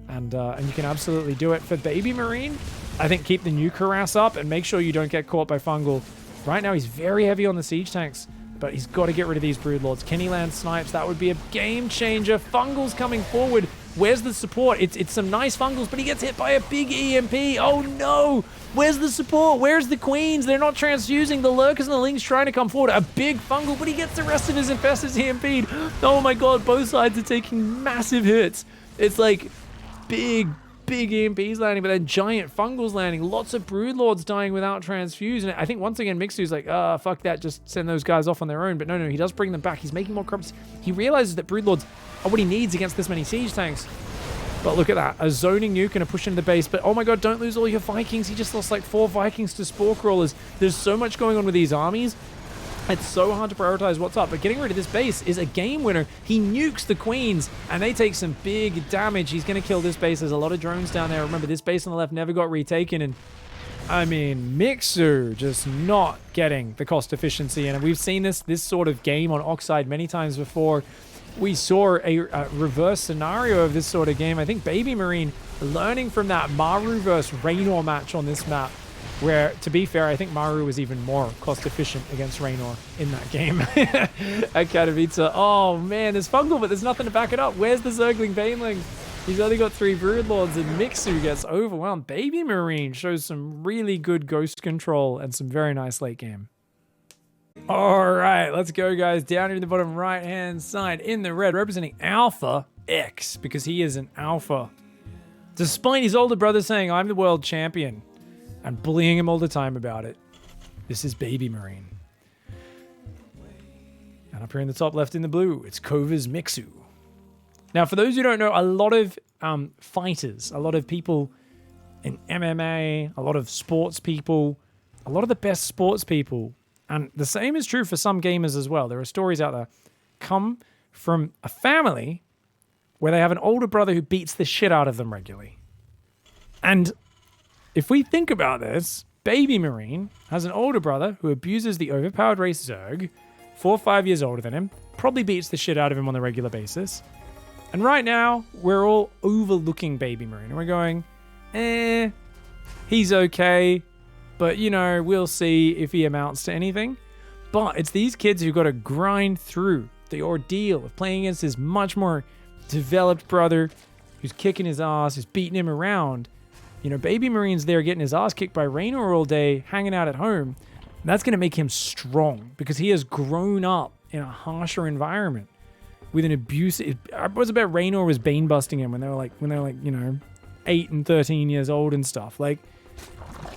And you can absolutely do it. For Baby Marine, I think keep the nuke harass up and make sure you don't get caught by Fungal. Right now, he's very heavy on the siege tanks, but he's got to get rid of these Broodlords. Can he land snipes? That would be a game changer. Fungal's coming forward. Where's the support? It's some nice Fungals, but he gets hit by a big EMP. Oh no! Where's the support? Where's the Queens? They're not transfusing. The Lurkers and the Lings trying to come forward. A big Fungal, but he gets the rest of his Infestors EMP'd. Oh my god, both sides are taking massive hits. It's like big EMPs landing, but then giant Fungals landing. Lots of Broodlords dying without transfuse. And I think once again, Mixu's like, fuck that, just send those guys off on their own. But no, he does bring them back. He's making more corrupts. He realizes that Broodlords are what he needs against this many siege tanks. But look at that, a zoning nuke and a push into the base. But oh my god, don't lose all your Vikings. He just lost like 4 Vikings to Spore Crawlers. There's so much going on with these armies. It's so hard to prioritize what's up, but getting rid of this base is a game winner. He nukes the Queens, and they take some big damage. He's going to kill this base. There's a lot of drones down there. Remember, this base on the left never got retaken, and I mean, Mixu just not getting the cost efficiency. And we've seen this sort of game on Oxide many times before. We saw a reverse scenario of this sort of game. I think Baby Marine learning from that Maru versus Reynor match on this map, where, to be fair, I think Maru was even more cost-efficient against Reynor in that game at Katowice. Oh, man, there's Fungal, but there's nothing to back it up. Where's the Zergling Baneling? He's only got 3 Broodlords, and Mixu gets overwhelmed. Baby Marine shows some really good ghost control and some very nice late game. All right, let's go, guys. Down here in the bottom right-hand side in the red, representing Alpha X, because he is an alpha. Despite his older brother saying, I'm the world champion, and bullying him all the time about it. This is Baby Marine. And up here in the top left in the blue, it's Kova's Mixu. Now, for those who don't know, a lot of fighters, a lot of people in MMA, a lot of sports people, a lot of the best sports people, and the same is true for some gamers as well. There are stories out there, come from a family where they have an older brother who beats the shit out of them regularly. And if we think about this, Baby Marine has an older brother who abuses the overpowered race Zerg, 4 or 5 years older than him, probably beats the shit out of him on a regular basis. And right now, we're all overlooking Baby Marine, and we're going, he's okay, but, you know, we'll see if he amounts to anything. But it's these kids who've got to grind through the ordeal of playing against his much more developed brother who's kicking his ass, who's beating him around. You know, Baby Marine's there getting his ass kicked by Reynor all day, hanging out at home. And that's going to make him strong because he has grown up in a harsher environment with an abusive. I was about Reynor was bane busting him when they were like, you know, 8 and 13 years old and stuff. Like,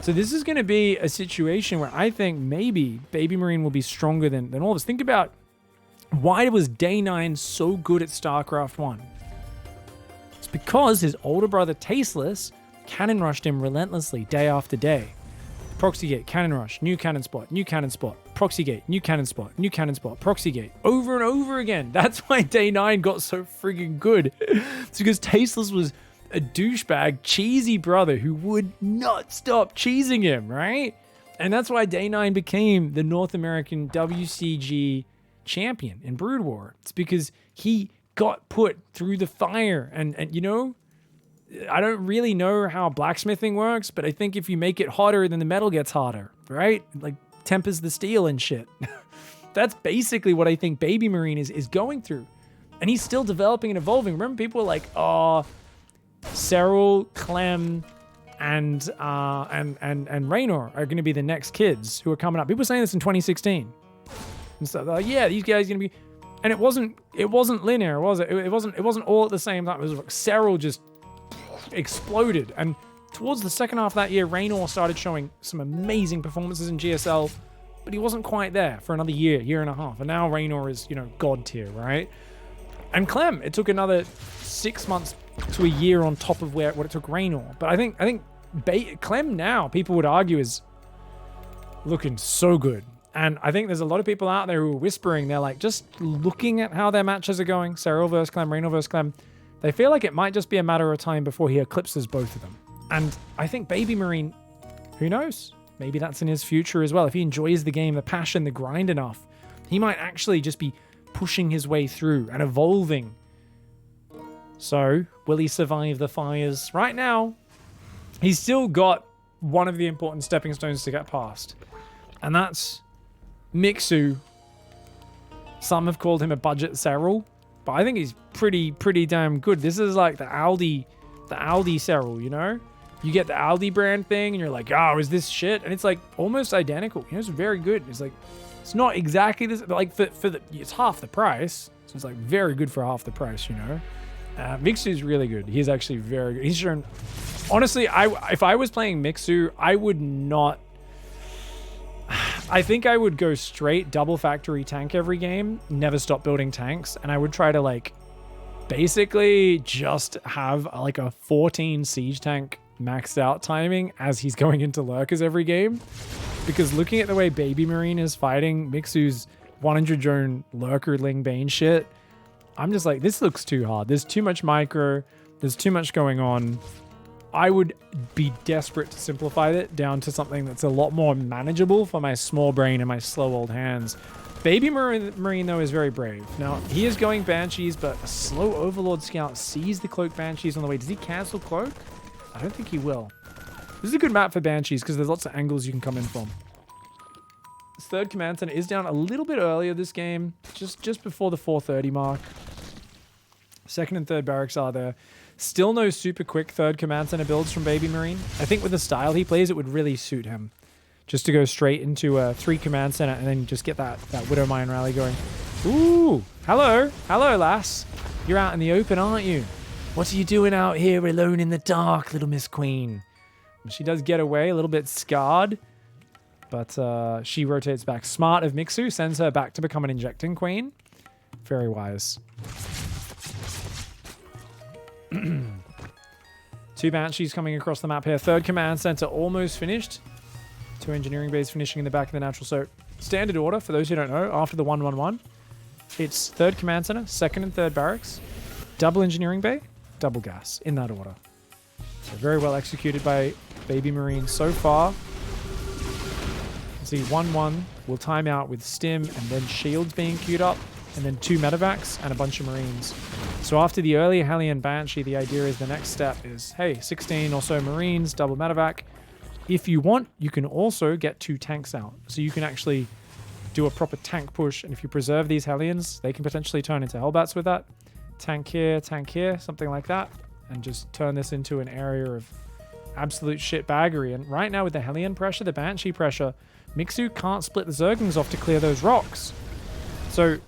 so this is going to be a situation where I think maybe Baby Marine will be stronger than all of us. Think about why was Day 9 so good at StarCraft 1? It's because his older brother Tasteless cannon rushed him relentlessly day after day. Proxy gate, cannon rush, new cannon spot, proxy gate, new cannon spot, proxy gate, over and over again. That's why Day 9 got so friggin' good. It's because Tasteless was a douchebag, cheesy brother who would not stop cheesing him, right? And that's why Day 9 became the North American WCG champion in Brood War. It's because he got put through the fire. And you know, I don't really know how blacksmithing works, but I think if you make it hotter, then the metal gets hotter, right? Like tempers the steel and shit. That's basically what I think Baby Marine is going through. And he's still developing and evolving. Remember, people were like, oh, Serral, Clem, and Reynor are going to be the next kids who are coming up. People were saying this in 2016. And so they're like, yeah, these guys are going to be... And it wasn't linear, was it? It wasn't all at the same time. It was like Serral just exploded, and towards the second half of that year, Reynor started showing some amazing performances in GSL. but he wasn't quite there for another year and a half. And now Reynor is, you know, god tier, right? And Clem, it took another 6 months to a year on top of what it took Reynor. But I think Clem now, people would argue, is looking so good. And I think there's a lot of people out there who are whispering, they're like, just looking at how their matches are going, Serral versus Clem, Reynor versus Clem, they feel like it might just be a matter of time before he eclipses both of them. And I think Baby Marine, who knows? Maybe that's in his future as well. If he enjoys the game, the passion, the grind enough, he might actually just be pushing his way through and evolving. So, will he survive the fires? Right now, he's still got one of the important stepping stones to get past. And that's Mixu. Some have called him a budget Serral, but I think he's pretty damn good. This is like the Aldi Serral, you know? You get the Aldi brand thing and you're like, oh, is this shit? And it's like almost identical. You know, it's very good. It's like, it's not exactly this, but like it's half the price. So it's like very good for half the price, you know? Mixu's really good. He's actually very good. He's shown, honestly, if I was playing Mixu, I would not, I think I would go straight double factory tank every game, never stop building tanks, and I would try to like basically just have like a 14 siege tank maxed out timing as he's going into lurkers every game. Because looking at the way Baby Marine is fighting Mixu's 100 drone lurkerling bane shit, I'm just like, this looks too hard. There's too much micro. There's too much going on. I would be desperate to simplify it down to something that's a lot more manageable for my small brain and my slow old hands. Baby Marine, though, is very brave. Now, he is going Banshees, but a slow Overlord Scout sees the Cloak Banshees on the way. Does he cancel Cloak? I don't think he will. This is a good map for Banshees because there's lots of angles you can come in from. This third command center is down a little bit earlier this game, just before the 4:30 mark. Second and third barracks are there. Still no super quick third command center builds from Baby Marine. I think with the style he plays, it would really suit him. Just to go straight into a 3 command center and then just get that Widow Mine rally going. Ooh, hello, lass. You're out in the open, aren't you? What are you doing out here alone in the dark, little Miss Queen? She does get away, a little bit scarred, but she rotates back. Smart of Mixu, sends her back to become an injecting queen. Very wise. 2 Banshees coming across the map here. Third command center almost finished. 2 engineering bays finishing in the back of the natural. So standard order, for those who don't know, after the 1-1-1, it's third command center, second and third barracks, double engineering bay, double gas, in that order. So very well executed by Baby Marine so far. See, 1-1 will time out with stim and then shields being queued up, and then 2 medevacs and a bunch of Marines. So after the early Hellion Banshee, the idea is the next step is, hey, 16 or so Marines, double medevac. If you want, you can also get 2 tanks out. So you can actually do a proper tank push, and if you preserve these Hellions, they can potentially turn into Hellbats with that. Tank here, something like that, and just turn this into an area of absolute shitbaggery. And right now with the Hellion pressure, the Banshee pressure, Mixu can't split the Zerglings off to clear those rocks. So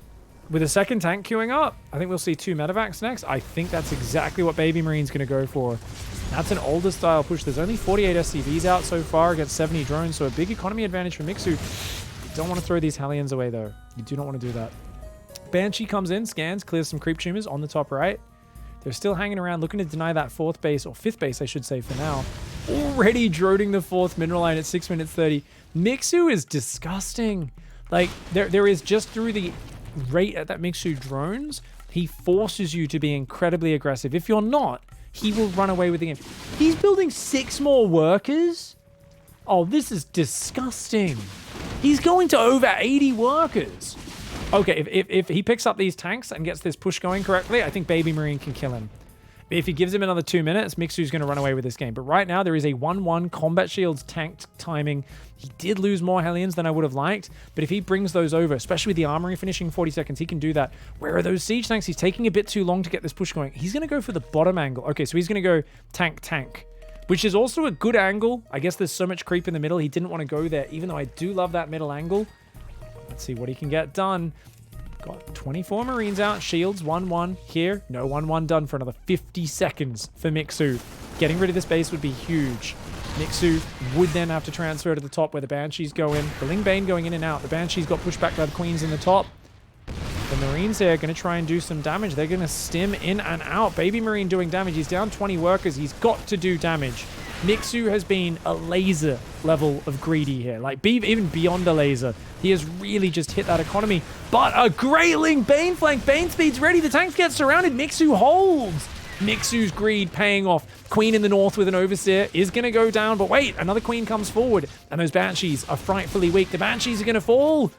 with a second tank queuing up, I think we'll see 2 medevacs next. I think that's exactly what Baby Marine's going to go for. That's an older style push. There's only 48 SCVs out so far against 70 drones, so a big economy advantage for Mixu. You don't want to throw these Hellions away, though. You do not want to do that. Banshee comes in, scans, clears some creep tumors on the top right. They're still hanging around, looking to deny that 4th base, or 5th base, I should say, for now. Already droning the 4th mineral line at 6 minutes 30. Mixu is disgusting. Like, there is just through the rate at that Mixu drones, he forces you to be incredibly aggressive. If you're not, he will run away with the game. He's building 6 more workers? Oh, this is disgusting. He's going to over 80 workers. Okay, if he picks up these tanks and gets this push going correctly, I think Baby Marine can kill him. If he gives him another 2 minutes, Mixu's going to run away with this game. But right now, there is a 1-1 combat shields tanked timing. He did lose more Hellions than I would have liked, but if he brings those over, especially with the armory finishing 40 seconds, he can do that. Where are those siege tanks? He's taking a bit too long to get this push going. He's going to go for the bottom angle. Okay, so he's going to go tank, which is also a good angle. I guess there's so much creep in the middle. He didn't want to go there, even though I do love that middle angle. Let's see what he can get done. Got 24 Marines out. Shields, 1-1 here. No 1-1 done for another 50 seconds for Mixu. Getting rid of this base would be huge. Mixu would then have to transfer to the top where the Banshees go in. The Ling Bane going in and out. The Banshees got pushed back by the Queens in the top. The Marines here are going to try and do some damage. They're going to stim in and out. Baby Marine doing damage. He's down 20 workers. He's got to do damage. Mixu has been a laser level of greedy here. Like, even beyond a laser. He has really just hit that economy. But a great Ling Bane flank. Bane speed's ready. The tanks get surrounded. Mixu holds. Mixu's greed paying off. Queen in the north with an Overseer is going to go down. But wait, another Queen comes forward. And those Banshees are frightfully weak. The Banshees are going to fall.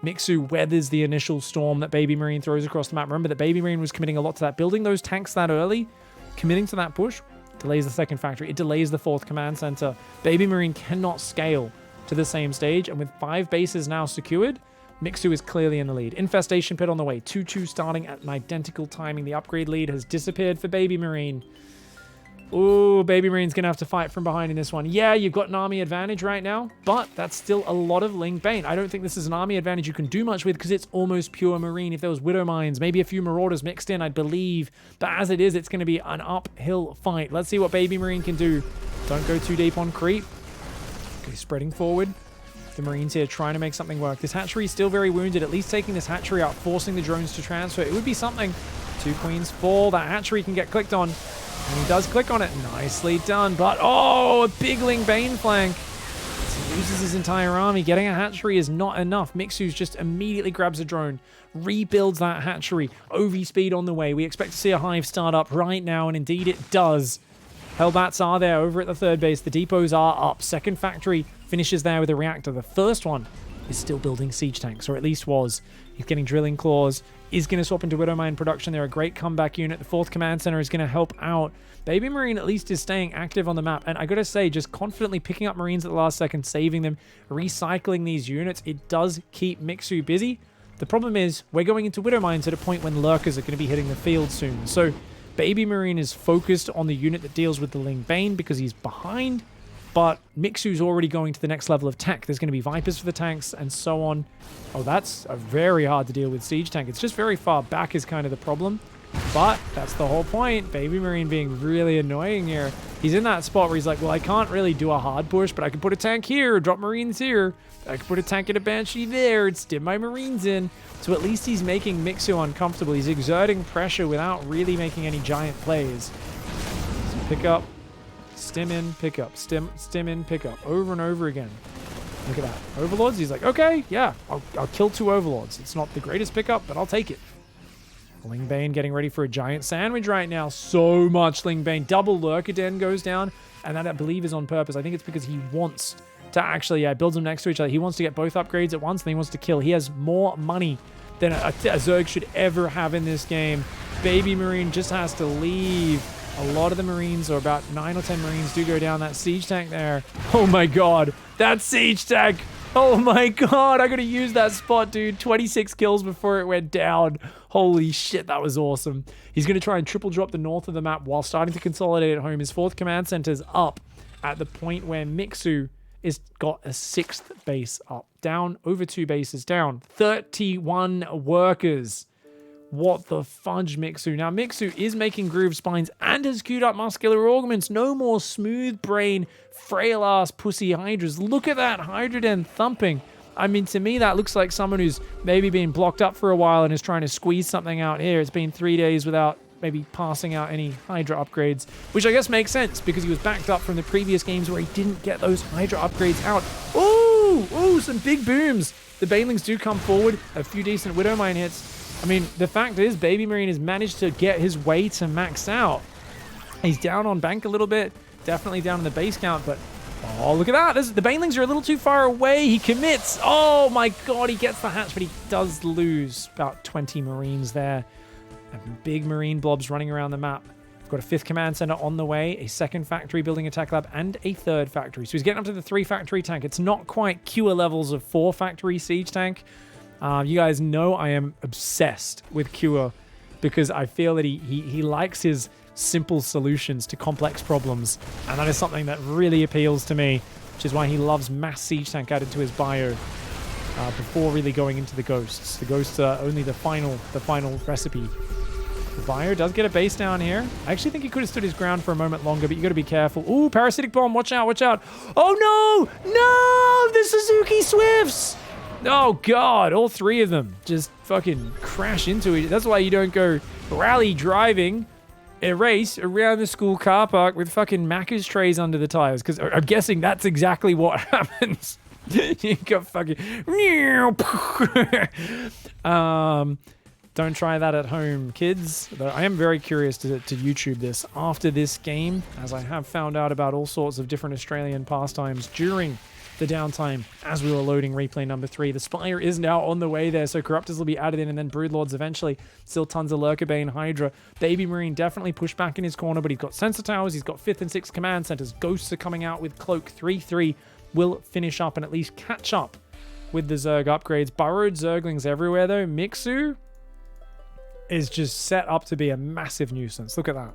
Mixu weathers the initial storm that Baby Marine throws across the map. Remember that Baby Marine was committing a lot to that. Building those tanks that early, committing to that push, delays the second factory. It delays the fourth command center. Baby Marine cannot scale to the same stage. And with 5 bases now secured, Mixu is clearly in the lead. Infestation Pit on the way. 2-2 starting at an identical timing. The upgrade lead has disappeared for Baby Marine. Ooh, Baby Marine's going to have to fight from behind in this one. Yeah, you've got an army advantage right now, but that's still a lot of Ling Bane. I don't think this is an army advantage you can do much with because it's almost pure Marine. If there was Widow Mines, maybe a few Marauders mixed in, I'd believe. But as it is, it's going to be an uphill fight. Let's see what Baby Marine can do. Don't go too deep on creep. Okay, spreading forward. The Marines here trying to make something work. This hatchery is still very wounded. At least taking this hatchery out, forcing the drones to transfer. It would be something. 2 Queens fall. That hatchery can get clicked on. And he does click on it. Nicely done. But, oh, a big Ling Bane flank. He loses his entire army. Getting a hatchery is not enough. Mixu's just immediately grabs a drone, rebuilds that hatchery. OV speed on the way. We expect to see a hive start up right now, and indeed it does. Hellbats are there over at the third base. The depots are up. Second factory finishes there with a reactor. The first one is still building siege tanks, or at least was. He's getting drilling claws. Is going to swap into Widowmine production. They're a great comeback unit. The 4th command center is going to help out. Baby Marine at least is staying active on the map. And I got to say, just confidently picking up Marines at the last second, saving them, recycling these units, it does keep Mixu busy. The problem is we're going into Widowmines at a point when Lurkers are going to be hitting the field soon. So Baby Marine is focused on the unit that deals with the Ling Bane because he's behind. But Mixu's already going to the next level of tech. There's going to be Vipers for the tanks and so on. Oh, that's a very hard to deal with siege tank. It's just very far back is kind of the problem. But that's the whole point. Baby Marine being really annoying here. He's in that spot where he's like, well, I can't really do a hard push, but I can put a tank here, drop Marines here. I can put a tank and a Banshee there and stim my Marines in. So at least he's making Mixu uncomfortable. He's exerting pressure without really making any giant plays. So pick up. Stim in, pick up, stim in, pick up, over and over again. Look at that. Overlords, he's like, okay, yeah, I'll kill 2 Overlords. It's not the greatest pickup, but I'll take it. Ling Bane getting ready for a giant sandwich right now. So much Ling Bane. Double Lurker Den goes down, and that I believe is on purpose. I think it's because he wants to actually build them next to each other. He wants to get both upgrades at once, and he wants to kill. He has more money than a Zerg should ever have in this game. Baby Marine just has to leave. A lot of the Marines, or about 9 or 10 Marines, do go down. That siege tank there. Oh my god. That siege tank. Oh my god. I gotta use that spot, dude. 26 kills before it went down. Holy shit, that was awesome. He's gonna try and triple drop the north of the map while starting to consolidate at home. His 4th command center's up at the point where Mixu is got a 6th base up. Down, over 2 bases down. 31 workers. What the fudge, Mixu? Now, Mixu is making groove spines and has queued up muscular augments. No more smooth brain, frail-ass pussy Hydras. Look at that Hydra Den thumping. I mean, to me, that looks like someone who's maybe been blocked up for a while and is trying to squeeze something out here. It's been 3 days without maybe passing out any Hydra upgrades, which I guess makes sense because he was backed up from the previous games where he didn't get those Hydra upgrades out. Ooh, some big booms. The Banelings do come forward. A few decent Widowmine hits. I mean, the fact is, Baby Marine has managed to get his way to max out. He's down on bank a little bit. Definitely down in the base count, but... Oh, look at that. The Banelings are a little too far away. He commits. Oh, my God. He gets the hatch, but he does lose about 20 Marines there. And big Marine blobs running around the map. We've got a 5th command center on the way, a 2nd factory building a tech lab, and a 3rd factory. So he's getting up to the 3 factory tank. It's not quite Cure levels of 4 factory siege tank. You guys know I am obsessed with Cure because I feel that he likes his simple solutions to complex problems, and that is something that really appeals to me, which is why he loves mass siege tank added to his bio before really going into the ghosts. The ghosts are only the final recipe. Bio does get a base down here. I actually think he could have stood his ground for a moment longer, but you got to be careful. Ooh, parasitic bomb. Watch out, watch out. Oh, no! No! The Suzuki Swifts! Oh, God. All three of them just fucking crash into it. That's why you don't go rally driving a race around the school car park with fucking Macca's trays under the tires, because I'm guessing that's exactly what happens. You got fucking... Don't try that at home, kids. Though I am very curious to YouTube this after this game, as I have found out about all sorts of different Australian pastimes during the downtime as we were loading replay number 3. The Spire is now on the way there, so Corruptors will be added in, and then Broodlords eventually. Still tons of Lurkerbane, Hydra. Baby Marine definitely pushed back in his corner, but he's got Sensor Towers, he's got 5th and 6th Command Centers. Ghosts are coming out with Cloak. 3-3 will finish up and at least catch up with the Zerg upgrades. Burrowed Zerglings everywhere, though. Mixu is just set up to be a massive nuisance. Look at that.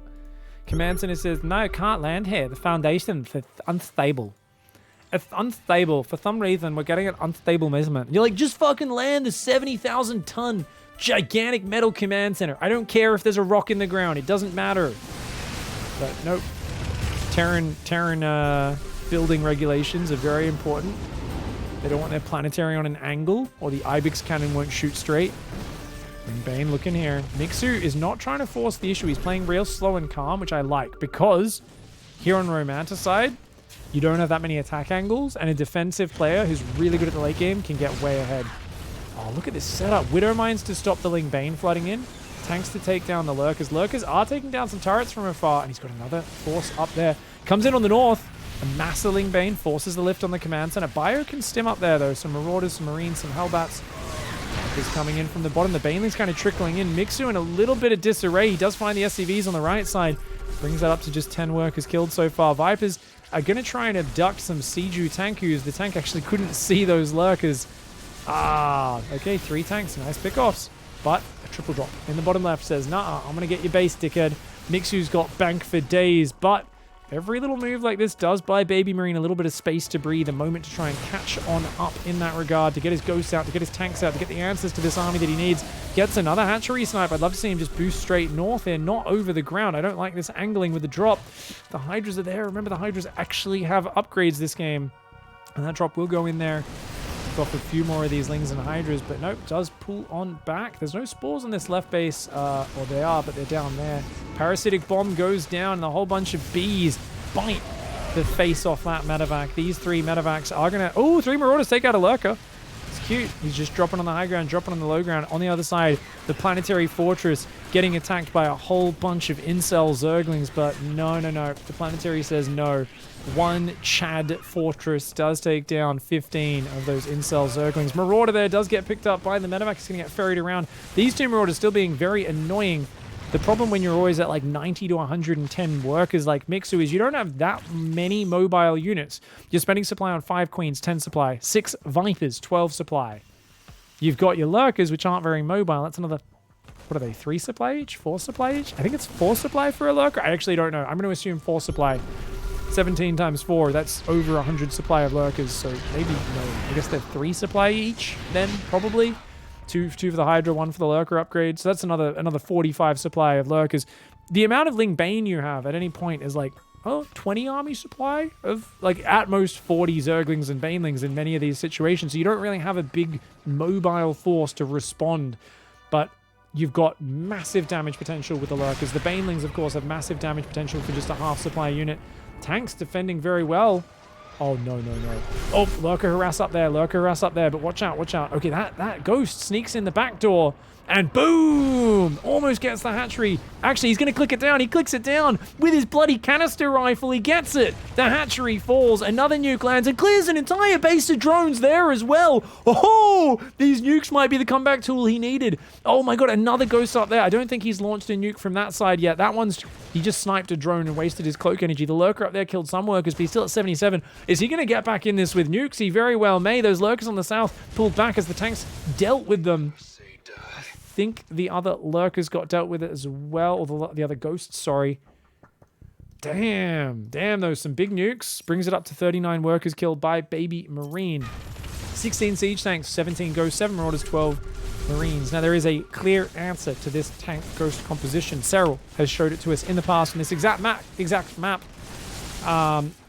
Command Center says, no, can't land here. The foundation is unstable. It's unstable. For some reason, we're getting an unstable measurement. You're like, just fucking land the 70,000 ton gigantic metal command center. I don't care if there's a rock in the ground. It doesn't matter. But nope. Terran building regulations are very important. They don't want their planetary on an angle, or the Ibex cannon won't shoot straight. And Bane looking here. Mixu is not trying to force the issue. He's playing real slow and calm, which I like, because here on Romanticide, you don't have that many attack angles, and a defensive player who's really good at the late game can get way ahead. Oh, look at this setup. Widow Mines to stop the Ling Bane flooding in. Tanks to take down the Lurkers. Lurkers are taking down some turrets from afar, and he's got another force up there. Comes in on the north. A massive Ling Bane forces the lift on the command center. Bio can stim up there, though. Some Marauders, some Marines, some Hellbats. Is coming in from the bottom. The Baneling's kind of trickling in. Mixu in a little bit of disarray. He does find the SCVs on the right side. Brings that up to just 10 workers killed so far. Vipers are going to try and abduct some Seiju Tankus. The tank actually couldn't see those lurkers. Okay, 3 tanks. Nice pickoffs. But a triple drop in the bottom left says, nah, I'm going to get your base, dickhead. Mixu's got bank for days, but every little move like this does buy Baby Marine a little bit of space to breathe, a moment to try and catch on up in that regard, to get his ghosts out, to get his tanks out, to get the answers to this army that he needs. Gets another hatchery snipe. I'd love to see him just boost straight north here, not over the ground. I don't like this angling with the drop. The Hydras are there. Remember, the Hydras actually have upgrades this game, and that drop will go in there. Off a few more of these Lings and Hydras, but nope, does pull on back. There's no spores on this left base, or they are, but they're down there. Parasitic Bomb goes down, and a whole bunch of bees bite the face off that medevac. These 3 medevacs are gonna... Oh, 3 Marauders take out a Lurker. It's cute. He's just dropping on the high ground, dropping on the low ground. On the other side, the Planetary Fortress getting attacked by a whole bunch of incel Zerglings, but no. The Planetary says no. 1 Chad Fortress does take down 15 of those incel Zerglings. Marauder there does get picked up by the medevac. He's going to get ferried around. These 2 Marauders still being very annoying. The problem when you're always at like 90 to 110 workers like Mixu is you don't have that many mobile units. You're spending supply on 5 Queens, 10 supply, 6 Vipers, 12 supply. You've got your Lurkers, which aren't very mobile. That's another... What are they, 3 supply each? 4 supply each? I think it's 4 supply for a Lurker. I actually don't know. I'm going to assume 4 supply. 17 times 4, that's over 100 supply of Lurkers, so maybe, no, I guess they're 3 supply each, then, probably. 2 for the Hydra, 1 for the Lurker upgrade, so that's another 45 supply of Lurkers. The amount of Ling Bane you have at any point is like, 20 army supply of, like, at most 40 Zerglings and Banelings in many of these situations, so you don't really have a big mobile force to respond, but you've got massive damage potential with the Lurkers. The Banelings, of course, have massive damage potential for just a half supply unit. Tanks defending very well. Oh, no. Oh, Lurker harass up there. But watch out. Okay, that Ghost sneaks in the back door. And boom! Almost gets the hatchery. Actually, he's going to click it down. He clicks it down with his bloody canister rifle. He gets it. The hatchery falls. Another nuke lands and clears an entire base of drones there as well. Oh! These nukes might be the comeback tool he needed. Oh my god, another Ghost up there. I don't think he's launched a nuke from that side yet. That one's... He just sniped a drone and wasted his cloak energy. The Lurker up there killed some workers, but he's still at 77. Is he going to get back in this with nukes? He very well may. Those Lurkers on the south pulled back as the tanks dealt with them. I think the other Lurkers got dealt with it as well, or the other Ghosts, sorry. Damn, those some big nukes. Brings it up to 39 workers killed by Baby Marine. 16 siege tanks, 17 Ghosts, 7 Marauders, 12 Marines. Now, there is a clear answer to this tank ghost composition. Serral has showed it to us in the past on this exact map.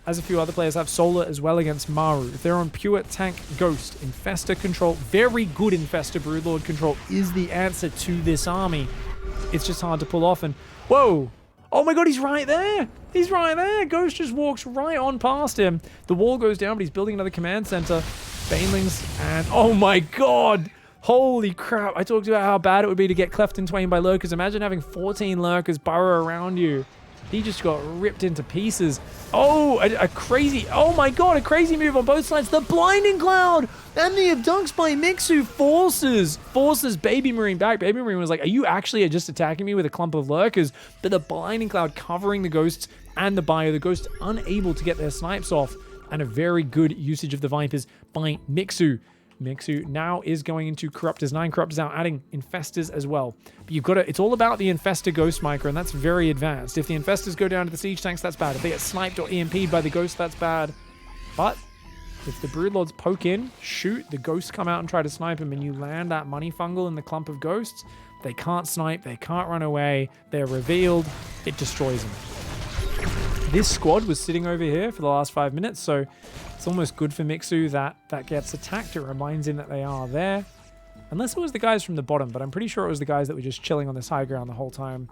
As a few other players have Solar as well against Maru. If they're on pure tank ghost, Infestor control, very good Infestor Broodlord control is the answer to this army. It's just hard to pull off. And whoa! Oh my god, he's right there! He's right there! Ghost just walks right on past him. The wall goes down, but he's building another command center. Banelings and oh my god! Holy crap! I talked about how bad it would be to get cleft in twain by lurkers. Imagine having 14 lurkers burrow around you. He just got ripped into pieces. Oh, a crazy... Oh my god, a crazy move on both sides. The Blinding Cloud and the Abducts by Mixu forces Baby Marine back. Baby Marine was like, are you actually just attacking me with a clump of lurkers? But the Blinding Cloud covering the ghosts and the bio. The ghosts unable to get their snipes off. And a very good usage of the Vipers by Mixu. Mixu now is going into Corruptors. 9 Corruptors out, adding Infestors as well. But you've got to, it's all about the Infestor Ghost Micro, and that's very advanced. If the Infestors go down to the Siege Tanks, that's bad. If they get sniped or EMP'd by the Ghost, that's bad. But if the Broodlords poke in, shoot, the Ghosts come out and try to snipe them, and you land that Money Fungal in the clump of Ghosts, they can't snipe, they can't run away, they're revealed, it destroys them. This squad was sitting over here for the last 5 minutes, so it's almost good for Mixu that gets attacked. It reminds him that they are there. Unless it was the guys from the bottom, but I'm pretty sure it was the guys that were just chilling on this high ground the whole time.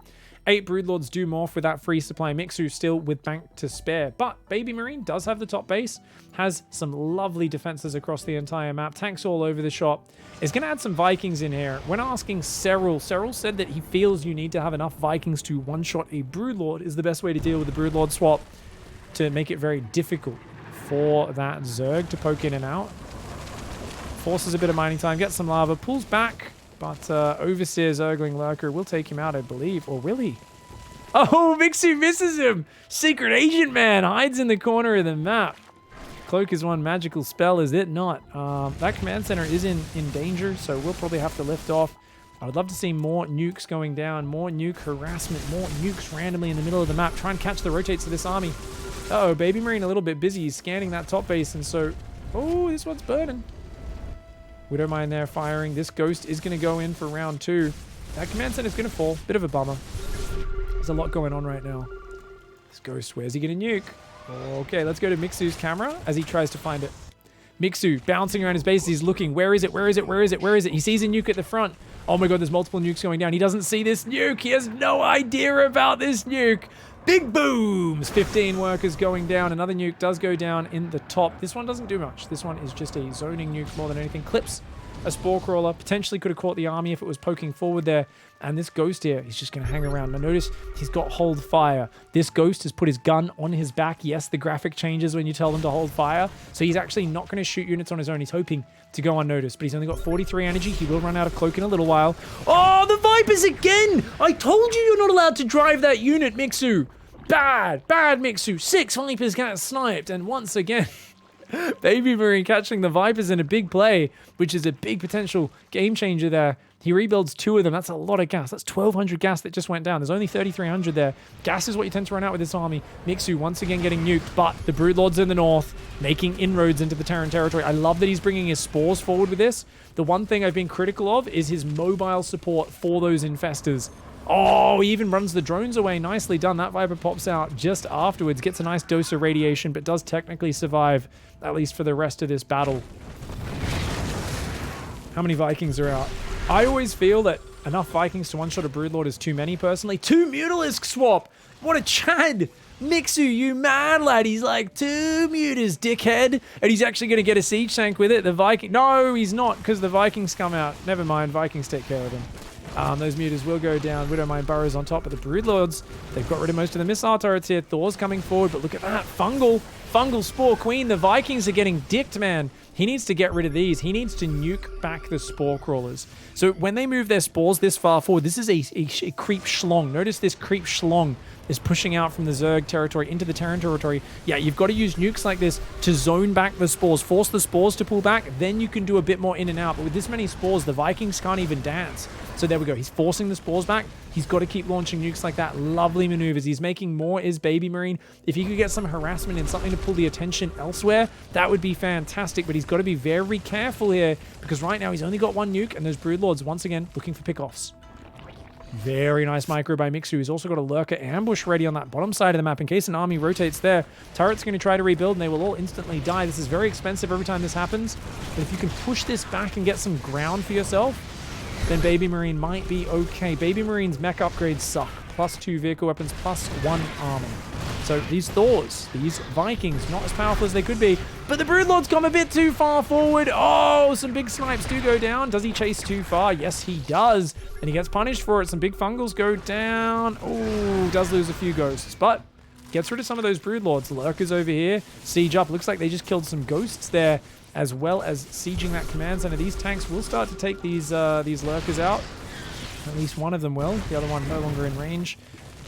8 Broodlords do morph with that free supply. Mixu still with bank to spare. But Baby Marine does have the top base. Has some lovely defenses across the entire map. Tanks all over the shop. Is going to add some Vikings in here. When asking Serral, Serral said that he feels you need to have enough Vikings to one-shot a Broodlord is the best way to deal with the Broodlord swap to make it very difficult for that Zerg to poke in and out. Forces a bit of mining time, gets some lava, pulls back, but Overseer Zergling Lurker will take him out, I believe. Or will he? Oh, Mixu misses him! Secret Agent Man hides in the corner of the map. Cloak is one magical spell, is it not? That command center is in danger, so we'll probably have to lift off. I would love to see more nukes going down, more nuke harassment, more nukes randomly in the middle of the map. Try and catch the rotates of this army. Uh-oh, Baby Marine a little bit busy. He's scanning that top base, and so... Oh, this one's burning. Widowmine there firing. This Ghost is going to go in for round 2. That command center is going to fall. Bit of a bummer. There's a lot going on right now. This Ghost, where's he going to nuke? Okay, let's go to Mixu's camera as he tries to find it. Mixu bouncing around his base. He's looking. Where is it? Where is it? Where is it? Where is it? He sees a nuke at the front. Oh my god, there's multiple nukes going down. He doesn't see this nuke. He has no idea about this nuke. Big booms! 15 workers going down. Another nuke does go down in the top. This one doesn't do much. This one is just a zoning nuke more than anything. Clips a Spore Crawler. Potentially could have caught the army if it was poking forward there. And this Ghost here, he's just going to hang around. Now notice he's got hold fire. This Ghost has put his gun on his back. Yes, the graphic changes when you tell them to hold fire. So he's actually not going to shoot units on his own. He's hoping to go unnoticed. But he's only got 43 energy. He will run out of cloak in a little while. Oh, the Vipers again! I told you you're not allowed to drive that unit, Mixu. Bad Mixu. 6 Vipers get sniped. And once again, Baby Marine catching the Vipers in a big play, which is a big potential game changer there. He rebuilds 2 of them. That's a lot of gas. That's 1,200 gas that just went down. There's only 3,300 there. Gas is what you tend to run out with this army. Mixu once again getting nuked, but the Broodlords in the north making inroads into the Terran territory. I love that he's bringing his spores forward with this. The one thing I've been critical of is his mobile support for those infestors. Oh, he even runs the drones away. Nicely done. That Viper pops out just afterwards. Gets a nice dose of radiation, but does technically survive, at least for the rest of this battle. How many Vikings are out? I always feel that enough Vikings to one-shot a Broodlord is too many, personally. 2 Mutalisk swap! What a Chad! Mixu, you mad lad. He's like, 2 Mutas, dickhead. And he's actually going to get a siege tank with it. The Viking... No, he's not, because the Vikings come out. Never mind, Vikings take care of him. Those mutas will go down. Widowmine burrows on top of the Broodlords. They've got rid of most of the missile turrets here. Thor's coming forward, but look at that. Fungal Spore Queen. The Vikings are getting dicked, man. He needs to get rid of these. He needs to nuke back the Spore Crawlers. So when they move their spores this far forward, this is a creep schlong. Notice this creep schlong is pushing out from the Zerg territory into the Terran territory. Yeah, you've got to use nukes like this to zone back the spores, force the spores to pull back, then you can do a bit more in and out. But with this many spores, the Vikings can't even dance. So there we go. He's forcing the spores back. He's got to keep launching nukes like that. Lovely maneuvers. He's making more is Baby Marine. If he could get some harassment and something to pull the attention elsewhere, that would be fantastic. But he's got to be very careful here because right now he's only got one nuke and those Broodlords, once again, looking for pickoffs. Very nice micro by Mixu. He's also got a lurker ambush ready on that bottom side of the map in case an army rotates there. Turret's going to try to rebuild and they will all instantly die. This is very expensive every time this happens. But if you can push this back and get some ground for yourself, then Baby Marine might be okay. Baby Marine's mech upgrades suck. +2 vehicle weapons, +1 armor. So these Thors, these Vikings, not as powerful as they could be. But the Broodlord's come a bit too far forward. Oh, some big snipes do go down. Does he chase too far? Yes, he does. And he gets punished for it. Some big fungals go down. Oh, does lose a few ghosts. But gets rid of some of those Broodlords. Lurkers over here. Siege up. Looks like they just killed some ghosts there, as well as sieging that command center. These tanks will start to take these Lurkers out. At least one of them will. The other one no longer in range.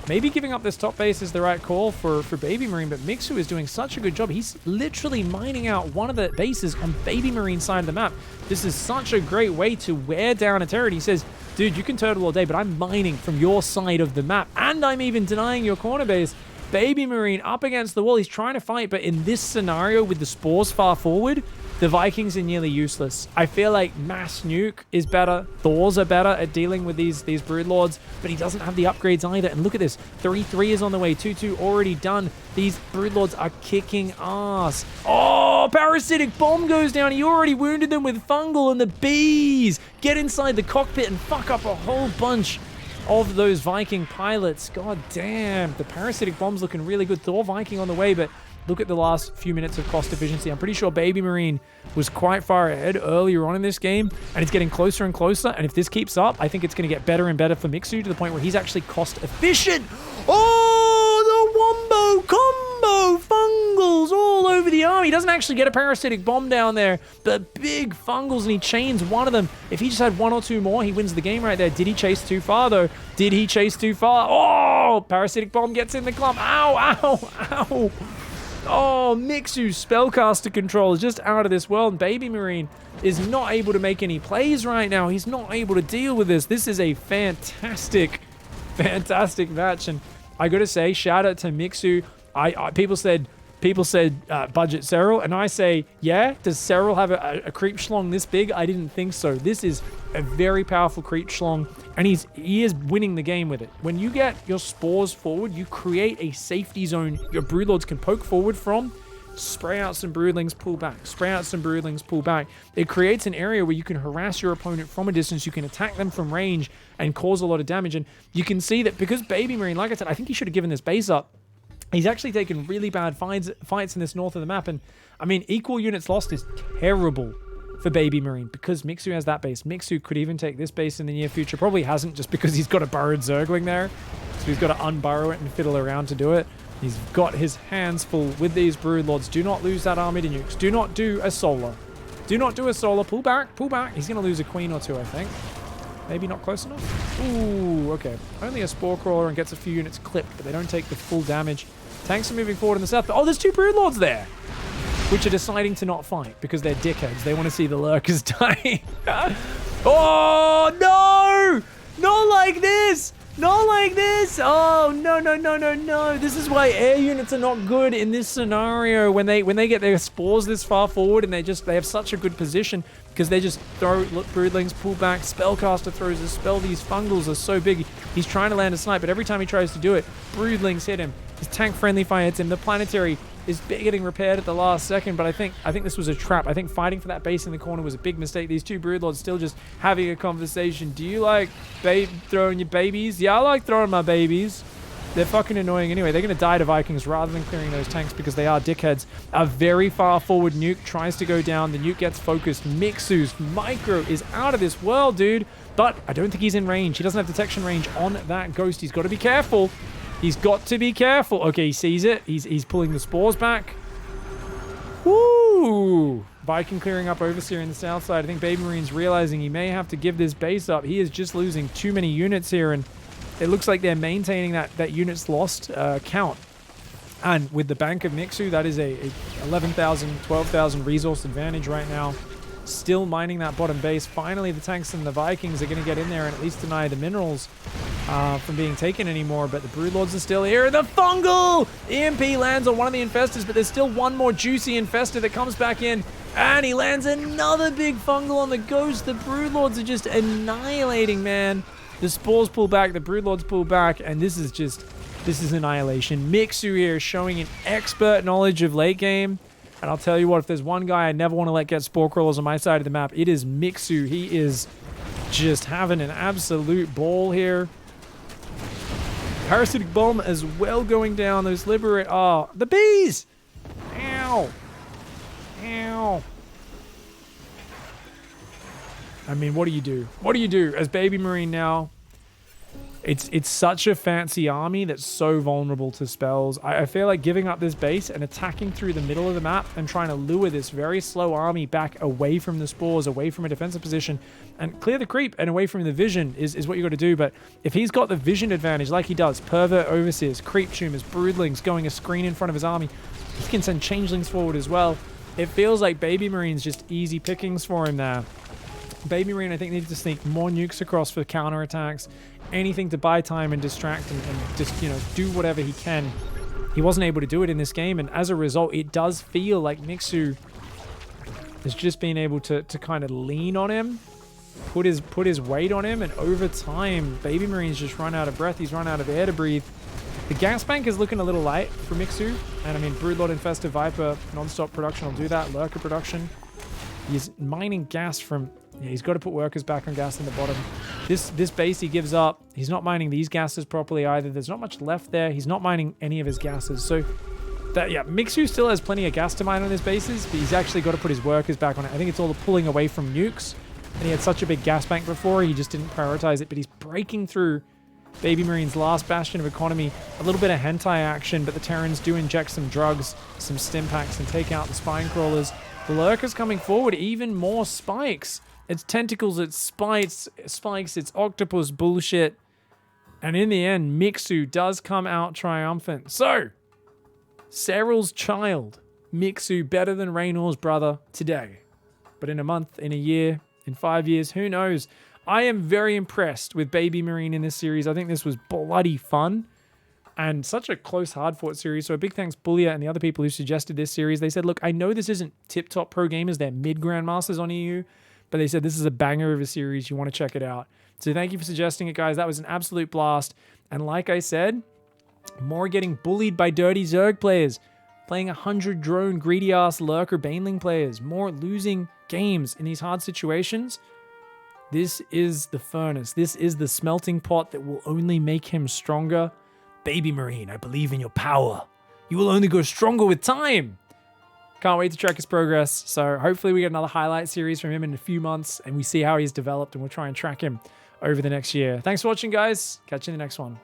Maybe giving up this top base is the right call for Baby Marine, but Mixu is doing such a good job. He's literally mining out one of the bases on Baby Marine's side of the map. This is such a great way to wear down a turret. He says, dude, you can turtle all day, but I'm mining from your side of the map, and I'm even denying your corner base. Baby Marine up against the wall. He's trying to fight, but in this scenario with the spores far forward, the Vikings are nearly useless. I feel like mass nuke is better. Thors are better at dealing with these Broodlords, but he doesn't have the upgrades either. And look at this. 3-3 is on the way. 2-2 already done. These Broodlords are kicking ass. Oh, parasitic bomb goes down. He already wounded them with fungal, and the bees get inside the cockpit and fuck up a whole bunch of those Viking pilots. God damn. The parasitic bomb's looking really good. Thor Viking on the way, but look at the last few minutes of cost efficiency. I'm pretty sure Baby Marine was quite far ahead earlier on in this game, and it's getting closer and closer. And if this keeps up, I think it's going to get better and better for Mixu to the point where he's actually cost efficient. Oh, the wombo combo fungals all over the army. He doesn't actually get a parasitic bomb down there, but big fungals, and he chains one of them. If he just had one or two more, he wins the game right there. Did he chase too far, though? Did he chase too far? Oh, parasitic bomb gets in the clump. Ow, ow, ow. Oh, Mixu's spellcaster control is just out of this world. Baby Marine is not able to make any plays right now. He's not able to deal with this. This is a fantastic, fantastic match. And I got to say, shout out to Mixu. People said budget Serral, and I say, yeah, does Serral have a creep schlong this big? I didn't think so. This is a very powerful creep schlong, and he is winning the game with it. When you get your spores forward, you create a safety zone your Broodlords can poke forward from, spray out some Broodlings, pull back, spray out some Broodlings, pull back. It creates an area where you can harass your opponent from a distance, you can attack them from range and cause a lot of damage, and you can see that because Baby Marine, like I said, I think he should have given this base up. He's actually taken really bad fights in this north of the map. And, I mean, equal units lost is terrible for Baby Marine because Mixu has that base. Mixu could even take this base in the near future. Probably hasn't, just because he's got a burrowed Zergling there. So he's got to unburrow it and fiddle around to do it. He's got his hands full with these Broodlords. Do not lose that army to nukes. Do not do a solar. Do not do a solar. Pull back. Pull back. He's going to lose a queen or two, I think. Maybe not close enough. Ooh, okay. Only a Spore Crawler and gets a few units clipped, but they don't take the full damage. Tanks are moving forward in the south. But, oh, there's two Broodlords there, which are deciding to not fight because they're dickheads. They want to see the Lurkers die. Oh, no! Not like this! Not like this! Oh, no, no, no, no, no. This is why air units are not good in this scenario when they get their spores this far forward and they have such a good position because they just throw Broodlings, pull back, Spellcaster throws a spell. These fungals are so big. He's trying to land a snipe, but every time he tries to do it, Broodlings hit him. His tank-friendly fire hits him. The planetary is getting repaired at the last second, but I think this was a trap. I think fighting for that base in the corner was a big mistake. These two Broodlords still just having a conversation. Do you like throwing your babies? Yeah, I like throwing my babies. They're fucking annoying anyway. They're going to die to Vikings rather than clearing those tanks because they are dickheads. A very far forward nuke tries to go down. The nuke gets focused. Mixu's micro is out of this world, dude. But I don't think he's in range. He doesn't have detection range on that ghost. He's got to be careful. He's got to be careful. Okay, he sees it. He's pulling the spores back. Woo! Viking clearing up Overseer in the south side. I think Baby Marine's realizing he may have to give this base up. He is just losing too many units here, and it looks like they're maintaining that units lost count. And with the bank of Mixu, that is a 11,000, 12,000 resource advantage right now. still mining that bottom base. Finally, the tanks and the Vikings are going to get in there and at least deny the minerals from being taken anymore. But the Broodlords are still here. The Fungal! EMP lands on one of the Infestors, but there's still one more juicy Infestor that comes back in. And he lands another big Fungal on the Ghost. The Broodlords are just annihilating, man. The Spores pull back, the Broodlords pull back, and this is annihilation. Mixu here showing an expert knowledge of late game. And I'll tell you what, if there's one guy I never want to let get Spore Crawlers on my side of the map, it is Mixu. He is just having an absolute ball here. Parasitic Bomb as well going down. Those Liberate... Oh, the bees! Ow! Ow! I mean, what do you do? What do you do as Baby Marine now? It's such a fancy army that's so vulnerable to spells. I feel like giving up this base and attacking through the middle of the map and trying to lure this very slow army back away from the spores, away from a defensive position, and clear the creep and away from the vision is what you got to do. But if he's got the vision advantage like he does, Pervert Overseers, Creep Tumors, Broodlings going a screen in front of his army, he can send Changelings forward as well. It feels like Baby Marine's just easy pickings for him there. Baby Marine, I think, needs to sneak more nukes across for counterattacks. Anything to buy time and distract and just, you know, do whatever he can. He wasn't able to do it in this game, and as a result, it does feel like Mixu has just been able to kind of lean on him, put his weight on him, and over time, Baby Marine's just run out of breath. He's run out of air to breathe. The gas bank is looking a little light for Mixu, and I mean, Broodlord, Infestor, Viper, non-stop production will do that. Lurker production. He's mining gas from... Yeah, he's got to put workers back on gas in the bottom. This base he gives up. He's not mining these gases properly either. There's not much left there. He's not mining any of his gases. So, yeah, Mixu still has plenty of gas to mine on his bases, but he's actually got to put his workers back on it. I think it's all the pulling away from nukes. And he had such a big gas bank before, he just didn't prioritize it. But he's breaking through Baby Marine's last bastion of economy. A little bit of hentai action, but the Terrans do inject some drugs, some stim packs, and take out the spine crawlers. The Lurkers coming forward, even more spikes. It's tentacles, it's spikes, it's octopus bullshit. And in the end, Mixu does come out triumphant. So, Serral's child, Mixu, better than REYNOR'S brother today. But in a month, in a year, in 5 years, who knows? I am very impressed with Baby Marine in this series. I think this was bloody fun. And such a close, hard-fought series. So a big thanks, Bullia, and the other people who suggested this series. They said, look, I know this isn't tip-top pro gamers. They're mid-grandmasters on EU. But they said this is a banger of a series. You want to check it out. So thank you for suggesting it, guys. That was an absolute blast. And like I said, more getting bullied by dirty Zerg players. Playing 100 drone, greedy-ass Lurker Baneling players. More losing games in these hard situations. This is the furnace. This is the smelting pot that will only make him stronger. Baby Marine, I believe in your power. You will only go stronger with time. Can't wait to track his progress. So hopefully we get another highlight series from him in a few months and we see how he's developed, and we'll try and track him over the next year. Thanks for watching, guys. Catch you in the next one.